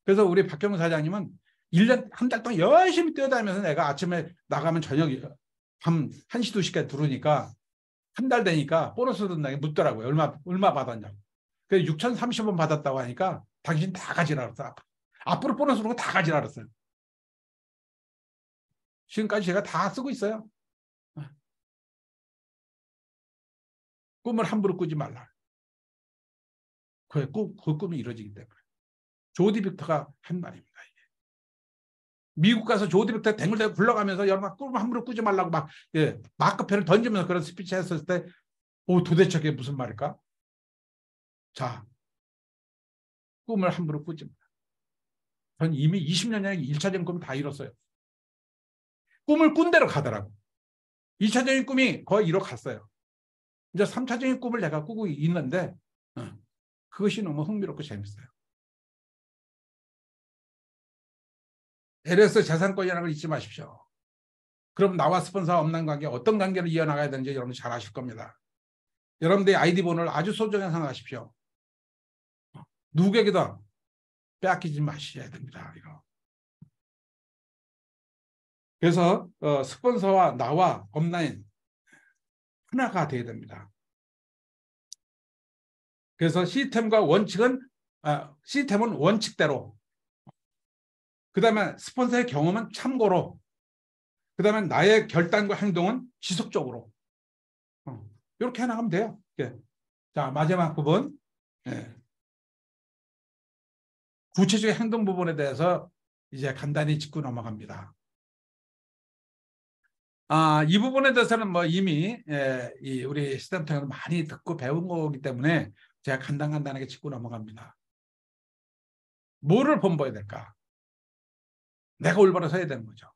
그래서 우리 박경수 사장님은 1년 한 달 동안 열심히 뛰어다니면서 내가 아침에 나가면 저녁 밤 1시, 2시까지 들어오니까 한 달 되니까 보너스 든다고 묻더라고요. 얼마 받았냐고. 그래서 6,030원 받았다고 하니까 당신 다 가지라 그랬어. 앞으로 보너스 그런 거 다 가지라 그랬어요. 지금까지 제가 다 쓰고 있어요. 꿈을 함부로 꾸지 말라. 그 꿈이 이루어지기 때문에. 조디 빅터가 한 말입니다. 이게. 미국 가서 조디 빅터 댕글댕글 굴러가면서 여러분 꿈을 함부로 꾸지 말라고 막 예, 마크펜을 던지면서 그런 스피치 했을 때 도대체 그게 무슨 말일까? 자, 꿈을 함부로 꾸지 마라. 전 이미 20년 전에 1차적인 꿈을 다 이뤘어요. 꿈을 꾼 대로 가더라고. 2차적인 꿈이 거의 이뤄 갔어요. 이제 3차적인 꿈을 내가 꾸고 있는데 그것이 너무 흥미롭고 재밌어요. LS 재산권이라는 걸 잊지 마십시오. 그럼 나와 스폰서와 없는 관계, 어떤 관계를 이어나가야 되는지 여러분 잘 아실 겁니다. 여러분들의 아이디 번호를 아주 소중하게 생각하십시오. 누구에게도 빼앗기지 마셔야 됩니다. 이거. 그래서 스폰서와 나와 업라인 하나가 돼야 됩니다. 그래서 시스템과 시스템은 원칙대로, 그 다음에 스폰서의 경험은 참고로, 그 다음에 나의 결단과 행동은 지속적으로 이렇게 해나가면 돼요. 예. 자, 마지막 부분. 예. 구체적인 행동 부분에 대해서 이제 간단히 짚고 넘어갑니다. 이 부분에 대해서는 뭐 이미 우리 시스템 통해서 많이 듣고 배운 거기 때문에 제가 간단하게 짚고 넘어갑니다. 뭐를 본보여야 될까? 내가 올바로 서야 되는 거죠.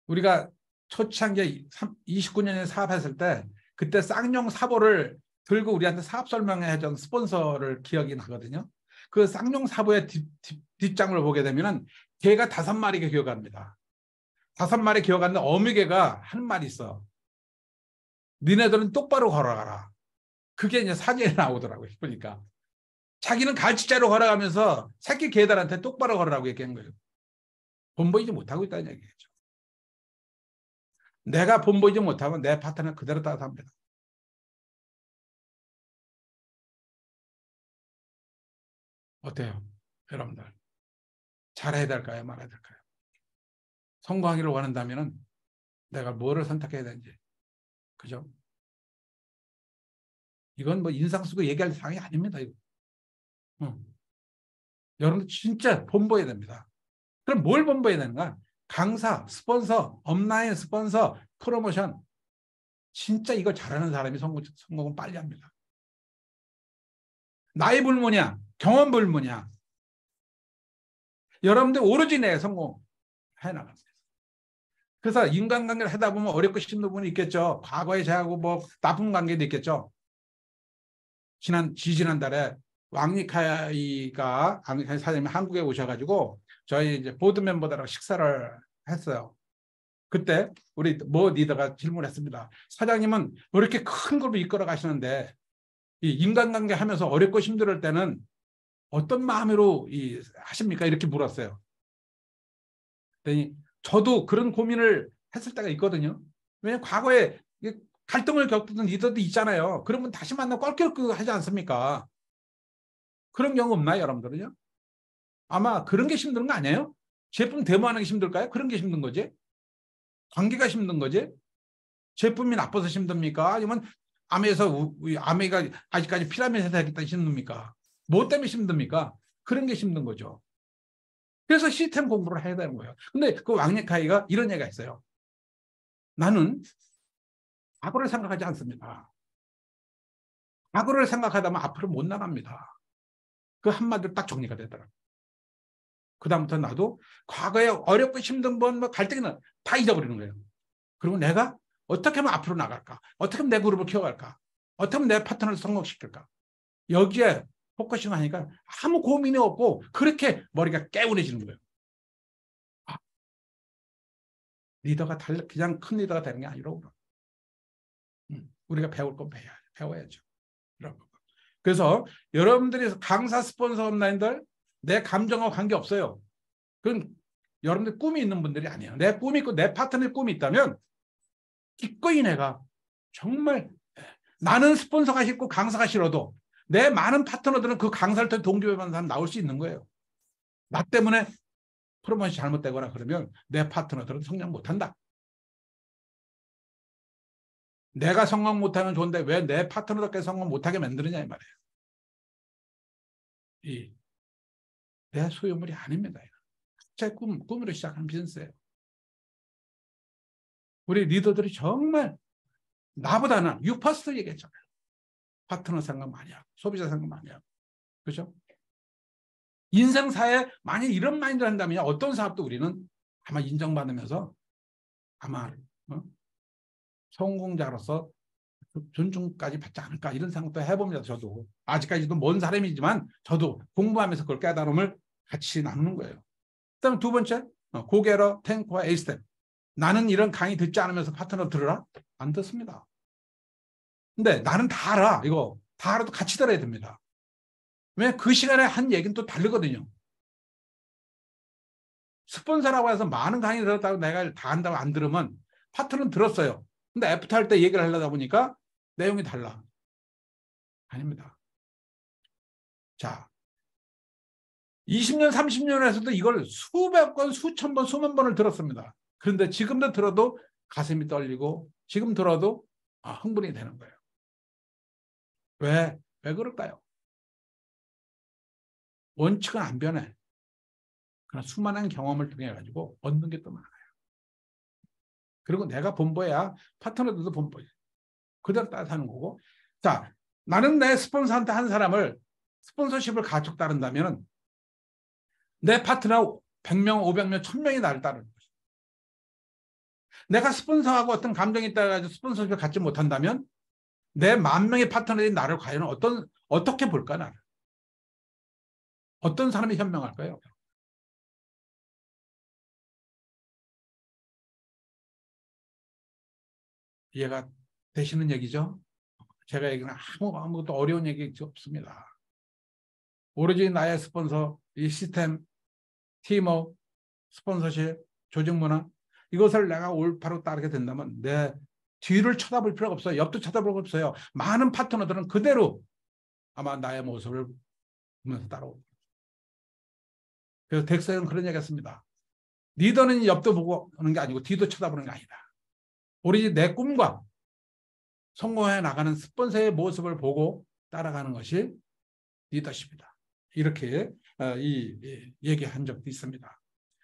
우리가 초창기에 29년에 사업했을 때 그때 쌍용 사보를 들고 우리한테 사업 설명해준 스폰서를 기억이 나거든요. 그 쌍용 사보의 뒷장을 보게 되면은 개가 5마리가 기어갑니다. 5마리 기어가는데 어미개가 한 마리 있어. 니네들은 똑바로 걸어가라. 그게 이제 사진에 나오더라고요. 보니까. 자기는 갈치자로 걸어가면서 새끼 개들한테 똑바로 걸으라고 얘기한 거예요. 본보이지 못하고 있다는 얘기겠죠. 내가 본보이지 못하면 내 파트너 그대로 따라합니다. 어때요? 여러분들. 잘해야 될까요? 말아야 될까요? 성공하기를 원한다면 내가 뭐를 선택해야 되는지. 그죠? 이건 뭐 인상 쓰고 얘기할 상황이 아닙니다. 이거. 여러분 진짜 본보여야 됩니다. 그럼 뭘 본보여야 되는가? 강사, 스폰서, 업라인 스폰서, 프로모션. 진짜 이거 잘하는 사람이 성공은 빨리 합니다. 나이 불문이야. 경험 불문이야. 여러분들 오로지 내 성공해 나갑니다. 그래서 인간관계를 하다 보면 어렵고 힘든 부분이 있겠죠. 과거에 저하고 뭐 나쁜 관계도 있겠죠. 지지난달에 왕리카이가 사장님이 한국에 오셔가지고 저희 이제 보드 멤버들하고 식사를 했어요. 그때 우리 리더가 질문했습니다. 사장님은 왜 이렇게 큰 grup을 이끌어 가시는데 이 인간관계 하면서 어렵고 힘들 때는 어떤 마음으로 하십니까? 이렇게 물었어요. 그랬더니 저도 그런 고민을 했을 때가 있거든요. 왜냐하면 과거에 갈등을 겪던 리더도 있잖아요. 그러면 다시 만나고 껄껄 하지 않습니까? 그런 경우 없나요, 여러분들은요? 아마 그런 게 힘든 거 아니에요? 제품 데모하는 게 힘들까요? 그런 게 힘든 거지? 관계가 힘든 거지? 제품이 나빠서 힘듭니까? 아니면 아메에서 아메가 아직까지 피라미드 해야겠다 힘듭니까? 뭐 때문에 힘듭니까? 그런 게 힘든 거죠. 그래서 시스템 공부를 해야 되는 거예요. 근데 그 왕니카이가 이런 얘기가 있어요. 나는 과거를 생각하지 않습니다. 과거를 생각하다면 앞으로 못 나갑니다. 그 한마디로 딱 정리가 되더라고요. 그다음부터 나도 과거에 어렵고 힘든 번, 뭐 갈등이나 다 잊어버리는 거예요. 그리고 내가 어떻게 하면 앞으로 나갈까? 어떻게 하면 내 그룹을 키워갈까? 어떻게 하면 내 파트너를 성공시킬까? 여기에 포커싱 하니까 아무 고민이 없고 그렇게 머리가 개운해지는 거예요. 아, 리더가 그냥 큰 리더가 되는 게 아니라고. 우리가 배울 건 배워야죠. 그래서 여러분들이 강사 스폰서 온라인들 내 감정과 관계없어요. 그건 여러분들 꿈이 있는 분들이 아니에요. 내 꿈이 있고 내 파트너의 꿈이 있다면 기꺼이 내가 정말 나는 스폰서가 싫고 강사가 싫어도 내 많은 파트너들은 그 강사를 통해 동기부여받는 사람 나올 수 있는 거예요. 나 때문에 프로모션이 잘못되거나 그러면 내 파트너들은 성장 못한다. 내가 성공 못하면 좋은데 왜 내 파트너들께 성공 못하게 만드느냐 이 말이에요. 내 소유물이 아닙니다. 제 꿈으로 시작한 비즈니스예요. 우리 리더들이 정말 나보다는 유퍼스트 얘기했잖아요. 파트너 생각 많이 하고 소비자 생각 많이 하고 그렇죠? 인생사에 만약 이런 마인드를 한다면 어떤 사업도 우리는 아마 인정받으면서 아마 성공자로서 존중까지 받지 않을까 이런 생각도 해봅니다. 저도 아직까지도 먼 사람이지만 저도 공부하면서 그걸 깨달음을 같이 나누는 거예요. 그다음 두 번째 고게러, 탱커와 에이스텝. 나는 이런 강의 듣지 않으면서 파트너 들으라? 안 듣습니다. 근데 나는 다 알아. 이거 다 알아도 같이 들어야 됩니다. 왜? 그 시간에 한 얘기는 또 다르거든요. 스폰서라고 해서 많은 강의 들었다고 내가 다 한다고 안 들으면 파트너는 들었어요. 근데 애프터 할 때 얘기를 하려다 보니까 내용이 달라. 아닙니다. 자, 20년, 30년 에서도 이걸 수백 번, 수천 번, 수만 번을 들었습니다. 그런데 지금도 들어도 가슴이 떨리고 지금 들어도 흥분이 되는 거예요. 왜 그럴까요? 원칙은 안 변해. 그러나 수많은 경험을 통해 가지고 얻는 게 또 많아요. 그리고 내가 본보야 파트너들도 본보야. 그대로 따라 사는 거고. 자, 나는 내 스폰서한테 한 사람을 스폰서십을 가족 따른다면 내 파트너 100명, 500명, 1000명이 나를 따르는 거죠. 내가 스폰서하고 어떤 감정이 있다 가지고 스폰서십을 갖지 못한다면 내 10,000명의 파트너들이 나를 과연 어떻게 볼까 나를. 어떤 사람이 현명할까요? 이해가 되시는 얘기죠? 제가 얘기는 아무것도 어려운 얘기 없습니다. 오로지 나의 스폰서, 이 시스템, 팀워크, 스폰서십, 조직 문화 이것을 내가 올바로 따르게 된다면 내 뒤를 쳐다볼 필요가 없어요. 옆도 쳐다볼 필요가 없어요. 많은 파트너들은 그대로 아마 나의 모습을 보면서 따라오고. 그래서 덱스는 그런 얘기 했습니다. 리더는 옆도 보고 하는 게 아니고 뒤도 쳐다보는 게 아니다. 오로지 내 꿈과 성공해 나가는 스폰서의 모습을 보고 따라가는 것이 리더십이다. 이렇게 얘기한 적도 있습니다.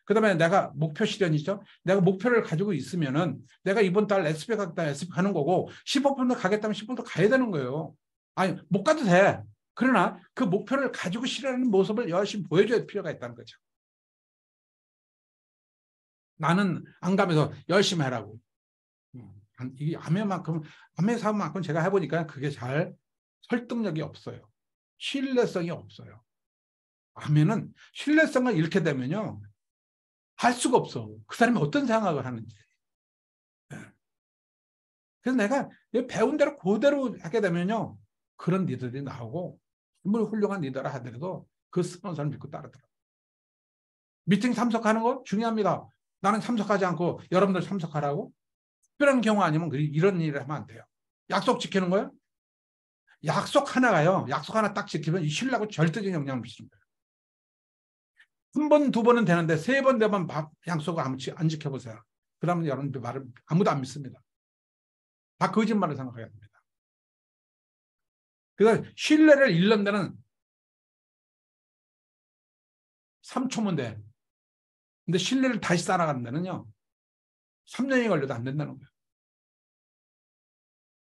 그 다음에 내가 목표 실현이죠. 내가 목표를 가지고 있으면은 내가 이번 달 SP 가겠다 SP 가는 거고 15% 가겠다면 15% 가야 되는 거예요. 아니 못 가도 돼. 그러나 그 목표를 가지고 실현하는 모습을 열심히 보여줘야 필요가 있다는 거죠. 나는 안 가면서 열심히 하라고. 이게 아메 사업만큼 제가 해보니까 그게 잘 설득력이 없어요. 신뢰성이 없어요. 아메는 신뢰성을 잃게 되면요. 할 수가 없어. 그 사람이 어떤 생각을 하는지. 그래서 내가 배운 대로 그대로 하게 되면요. 그런 리더들이 나오고 정말 훌륭한 리더라 하더라도 그 스폰서를 믿고 따르더라고요. 미팅 참석하는 거 중요합니다. 나는 참석하지 않고 여러분들 참석하라고? 특별한 경우 아니면 이런 일을 하면 안 돼요. 약속 지키는 거요? 약속 하나가요. 약속 하나 딱 지키면 이 신뢰하고 절대적인 영향을 미치는 거예요. 한 번, 두 번은 되는데 세 번, 네 번 약속을 안 지켜보세요. 그러면 여러분들 말을 아무도 안 믿습니다. 다 거짓말을 생각해야 됩니다. 그래서 신뢰를 잃는 데는 3초면 돼. 근데 신뢰를 다시 쌓아가는 데는요, 3년이 걸려도 안 된다는 거예요.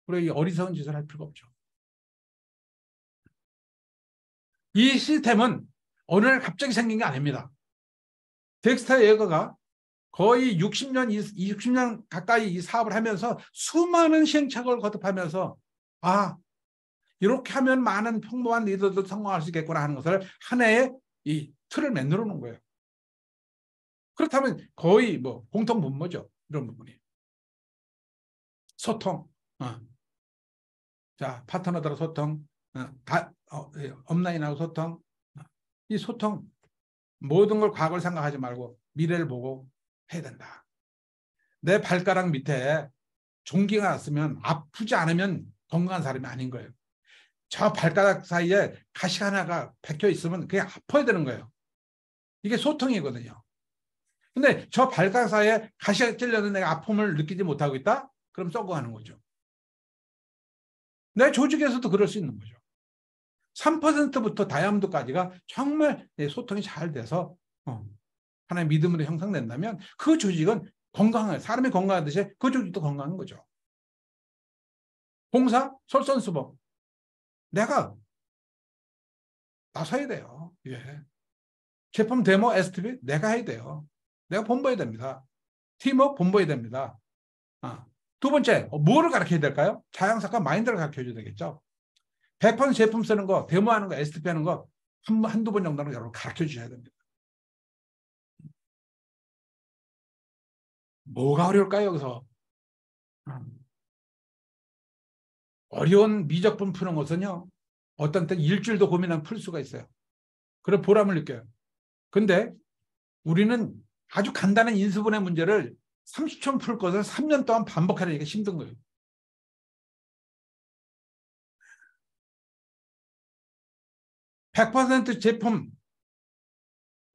그리고 이 어리석은 짓을 할 필요가 없죠. 이 시스템은 어느 날 갑자기 생긴 게 아닙니다. 덱스터 예거가 거의 60년 가까이 이 사업을 하면서 수많은 시행착오를 거듭하면서 아, 이렇게 하면 많은 평범한 리더도 성공할 수 있겠구나 하는 것을 한 해의 이 틀을 만들어 놓은 거예요. 그렇다면 거의 뭐 공통 분모죠. 이런 부분이. 소통. 자, 파트너들하고 소통. 업라인하고 소통. 이 소통. 모든 걸 과거를 생각하지 말고 미래를 보고 해야 된다. 내 발가락 밑에 종기가 났으면 아프지 않으면 건강한 사람이 아닌 거예요. 저 발가락 사이에 가시 하나가 박혀 있으면 그게 아파야 되는 거예요. 이게 소통이거든요. 근데 저 발가락 사이에 가시가 찔려도 내가 아픔을 느끼지 못하고 있다? 그럼 썩어가는 거죠. 내 조직에서도 그럴 수 있는 거죠. 3%부터 다이아몬드까지가 정말 소통이 잘 돼서 하나의 믿음으로 형성된다면 그 조직은 건강해요. 사람이 건강하듯이 그 조직도 건강한 거죠. 공사, 솔선수범. 내가 나서야 돼요. 예. 제품 데모, STB 내가 해야 돼요. 내가 본보여야 됩니다. 팀워크 본보여야 됩니다. 두 번째, 뭐를 가르쳐야 될까요? 자양사과 마인드를 가르쳐줘야 되겠죠. 100% 제품 쓰는 거, 데모하는 거, STP 하는 거 한두 번 정도는 여러분 가르쳐 주셔야 됩니다. 뭐가 어려울까요, 여기서? 어려운 미적분 푸는 것은요, 어떤 때 일주일도 고민하면 풀 수가 있어요. 그런 보람을 느껴요. 근데 우리는 아주 간단한 인수분해 문제를 30초 풀 것을 3년 동안 반복하려니까 힘든 거예요. (100% 제품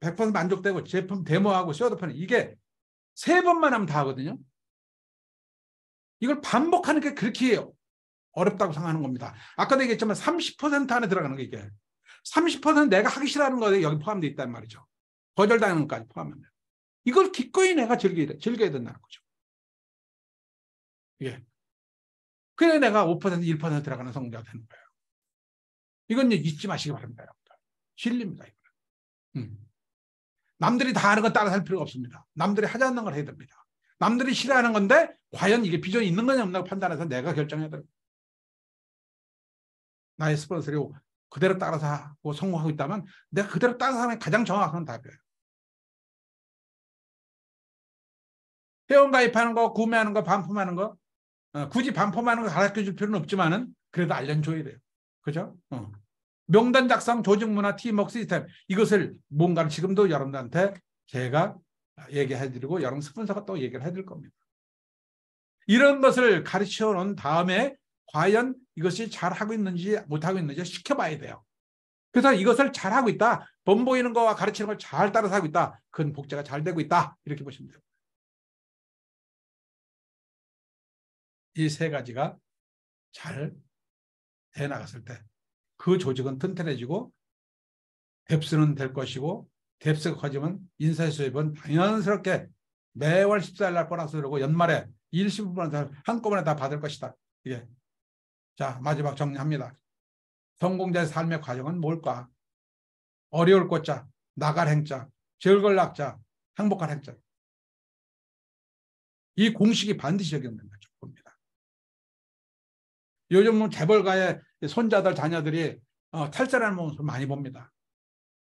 100% 만족되고 제품 데모하고 숏오프는 이게 3번만 하면 다 하거든요. 이걸 반복하는 게 그렇게 어렵다고 생각하는 겁니다. 아까도 얘기했지만 30% 안에 들어가는 게 이게 30% 내가 하기 싫어하는 거에 여기 포함되어 있단 말이죠. 거절당하는 것까지 포함합니다. 이걸 기꺼이 내가 즐겨야 된다는 거죠. 예. 그래 내가 5% 1% 들어가는 성공자가 되는 거예요. 이건 잊지 마시기 바랍니다. 여러분들. 진리입니다. 남들이 다 하는 건 따라 할 필요가 없습니다. 남들이 하지 않는 걸 해야 됩니다. 남들이 싫어하는 건데 과연 이게 비전이 있는 거냐 없나 판단해서 내가 결정해야 됩니다. 나의 스폰서리 그대로 따라서 하고 성공하고 있다면 내가 그대로 따라서 하는 가장 정확한 답이에요. 회원가입하는 거, 구매하는 거, 반품하는 거 굳이 반품하는 거 가르쳐줄 필요는 없지만은 그래도 알려줘야 돼요. 그죠? 명단 작성, 조직 문화, 팀워크 시스템 이것을 뭔가를 지금도 여러분들한테 제가 얘기해드리고 여러분 스폰서가 또 얘기를 해드릴 겁니다. 이런 것을 가르쳐 놓은 다음에 과연 이것이 잘하고 있는지 못하고 있는지 시켜봐야 돼요. 그래서 이것을 잘하고 있다. 본 보이는 거와 가르치는 걸 잘 따라서 하고 있다. 그건 복제가 잘 되고 있다. 이렇게 보시면 돼요. 이 세 가지가 잘 해나갔을 때 그 조직은 튼튼해지고 뎁스는 될 것이고 뎁스가 커지면 인사수입은 당연스럽게 매월 14일 날 보너스 들고 연말에 15% 한꺼번에 다 받을 것이다. 예. 자, 마지막 정리합니다. 성공자의 삶의 과정은 뭘까? 어려울 꽃자, 나갈 행자, 즐거울 학자, 행복한 행자. 이 공식이 반드시 적용된다. 봅니다. 요즘은 재벌가의 손자들, 자녀들이 탈세라는 모습을 많이 봅니다.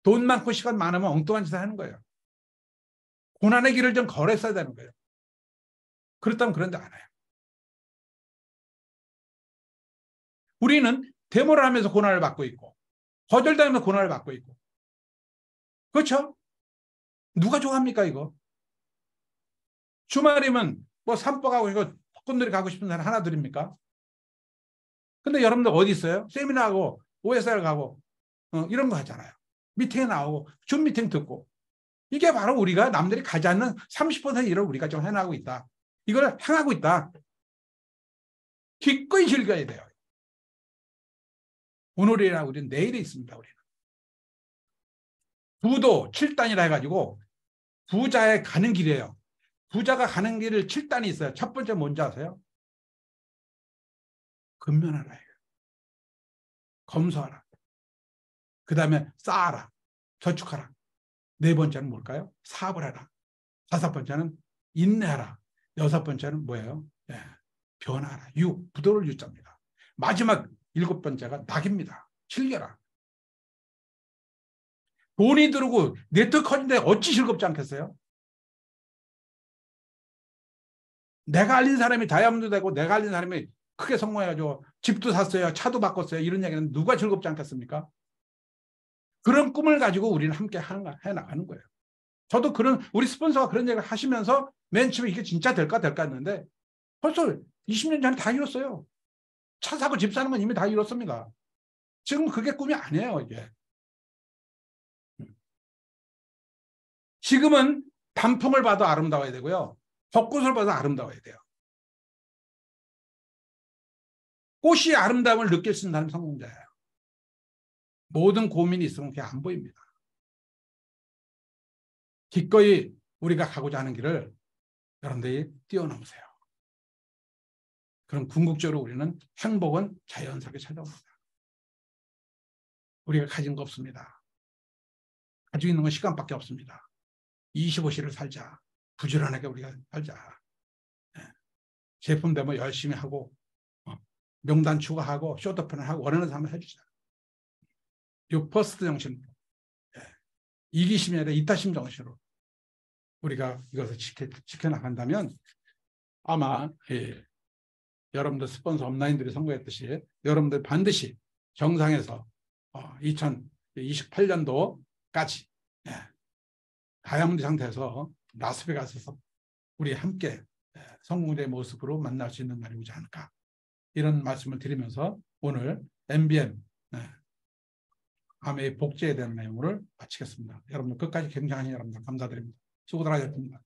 돈 많고 시간 많으면 엉뚱한 짓을 하는 거예요. 고난의 길을 좀 걸었어야 되는 거예요. 그렇다면 그런데 안 해요. 우리는 데모를 하면서 고난을 받고 있고 거절당하면서 고난을 받고 있고 그렇죠? 누가 좋아합니까 이거? 주말이면 뭐 산보 가고 이거 벚꽃놀이 가고 싶은 사람 하나 둘입니까? 근데 여러분들 어디 있어요? 세미나하고 OSR 가고 이런 거 하잖아요. 미팅에 나오고 줌 미팅 듣고 이게 바로 우리가 남들이 가지 않는 30% 일을 우리가 좀 해나가고 있다. 이걸 행하고 있다. 기꺼이 즐겨야 돼요. 오늘이라 우리는 내일에 있습니다. 우리는. 부도 7단이라 해가지고 부자의 가는 길이에요. 부자가 가는 길을 7단이 있어요. 첫 번째 뭔지 아세요? 근면하라. 검소하라. 그 다음에 쌓아라. 저축하라. 네 번째는 뭘까요? 사업을 해라. 다섯 번째는 인내하라. 여섯 번째는 뭐예요? 예, 변화하라. 부도를 유자입니다. 마지막 일곱 번째가 낙입니다. 즐겨라. 돈이 들어오고 네트워크 커진데 어찌 즐겁지 않겠어요? 내가 알린 사람이 다이아몬드 되고 내가 알린 사람이 크게 성공해가지고 집도 샀어요. 차도 바꿨어요. 이런 얘기는 누가 즐겁지 않겠습니까? 그런 꿈을 가지고 우리는 함께 해나가는 거예요. 저도 우리 스폰서가 그런 얘기를 하시면서 맨 처음에 이게 진짜 될까 했는데 벌써 20년 전에 다 이뤘어요. 차 사고 집 사는 건 이미 다 이뤘습니다. 지금 그게 꿈이 아니에요, 이게. 지금은 단풍을 봐도 아름다워야 되고요. 벚꽃을 봐도 아름다워야 돼요. 꽃이 아름다움을 느낄 수 있는 사람이 성공자예요. 모든 고민이 있으면 그게 안 보입니다. 기꺼이 우리가 가고자 하는 길을 여러분들이 뛰어넘으세요. 그럼 궁극적으로 우리는 행복은 자연스럽게 찾아옵니다. 우리가 가진 거 없습니다. 가지고 있는 건 시간밖에 없습니다. 25시를 살자. 부지런하게 우리가 살자. 제품 데모 열심히 하고 명단 추가하고 쇼트편을 하고 원하는 사람을 해주자. 이 퍼스트 정신, 이기심이 아니라 이타심 정신으로 우리가 이것을 지켜나간다면 아마 여러분들 스폰서 업라인들이 선거했듯이 여러분들 반드시 정상에서 2028년도까지 다이아몬드 상태에서 라스베가스에서 우리 함께 성공자의 모습으로 만날 수 있는 날이 오지 않을까, 이런 말씀을 드리면서 오늘 MBM 아메의 복제에 대한 내용을 마치겠습니다. 여러분들 끝까지 굉장히 여러분들 감사드립니다. 수고들 하셨습니다.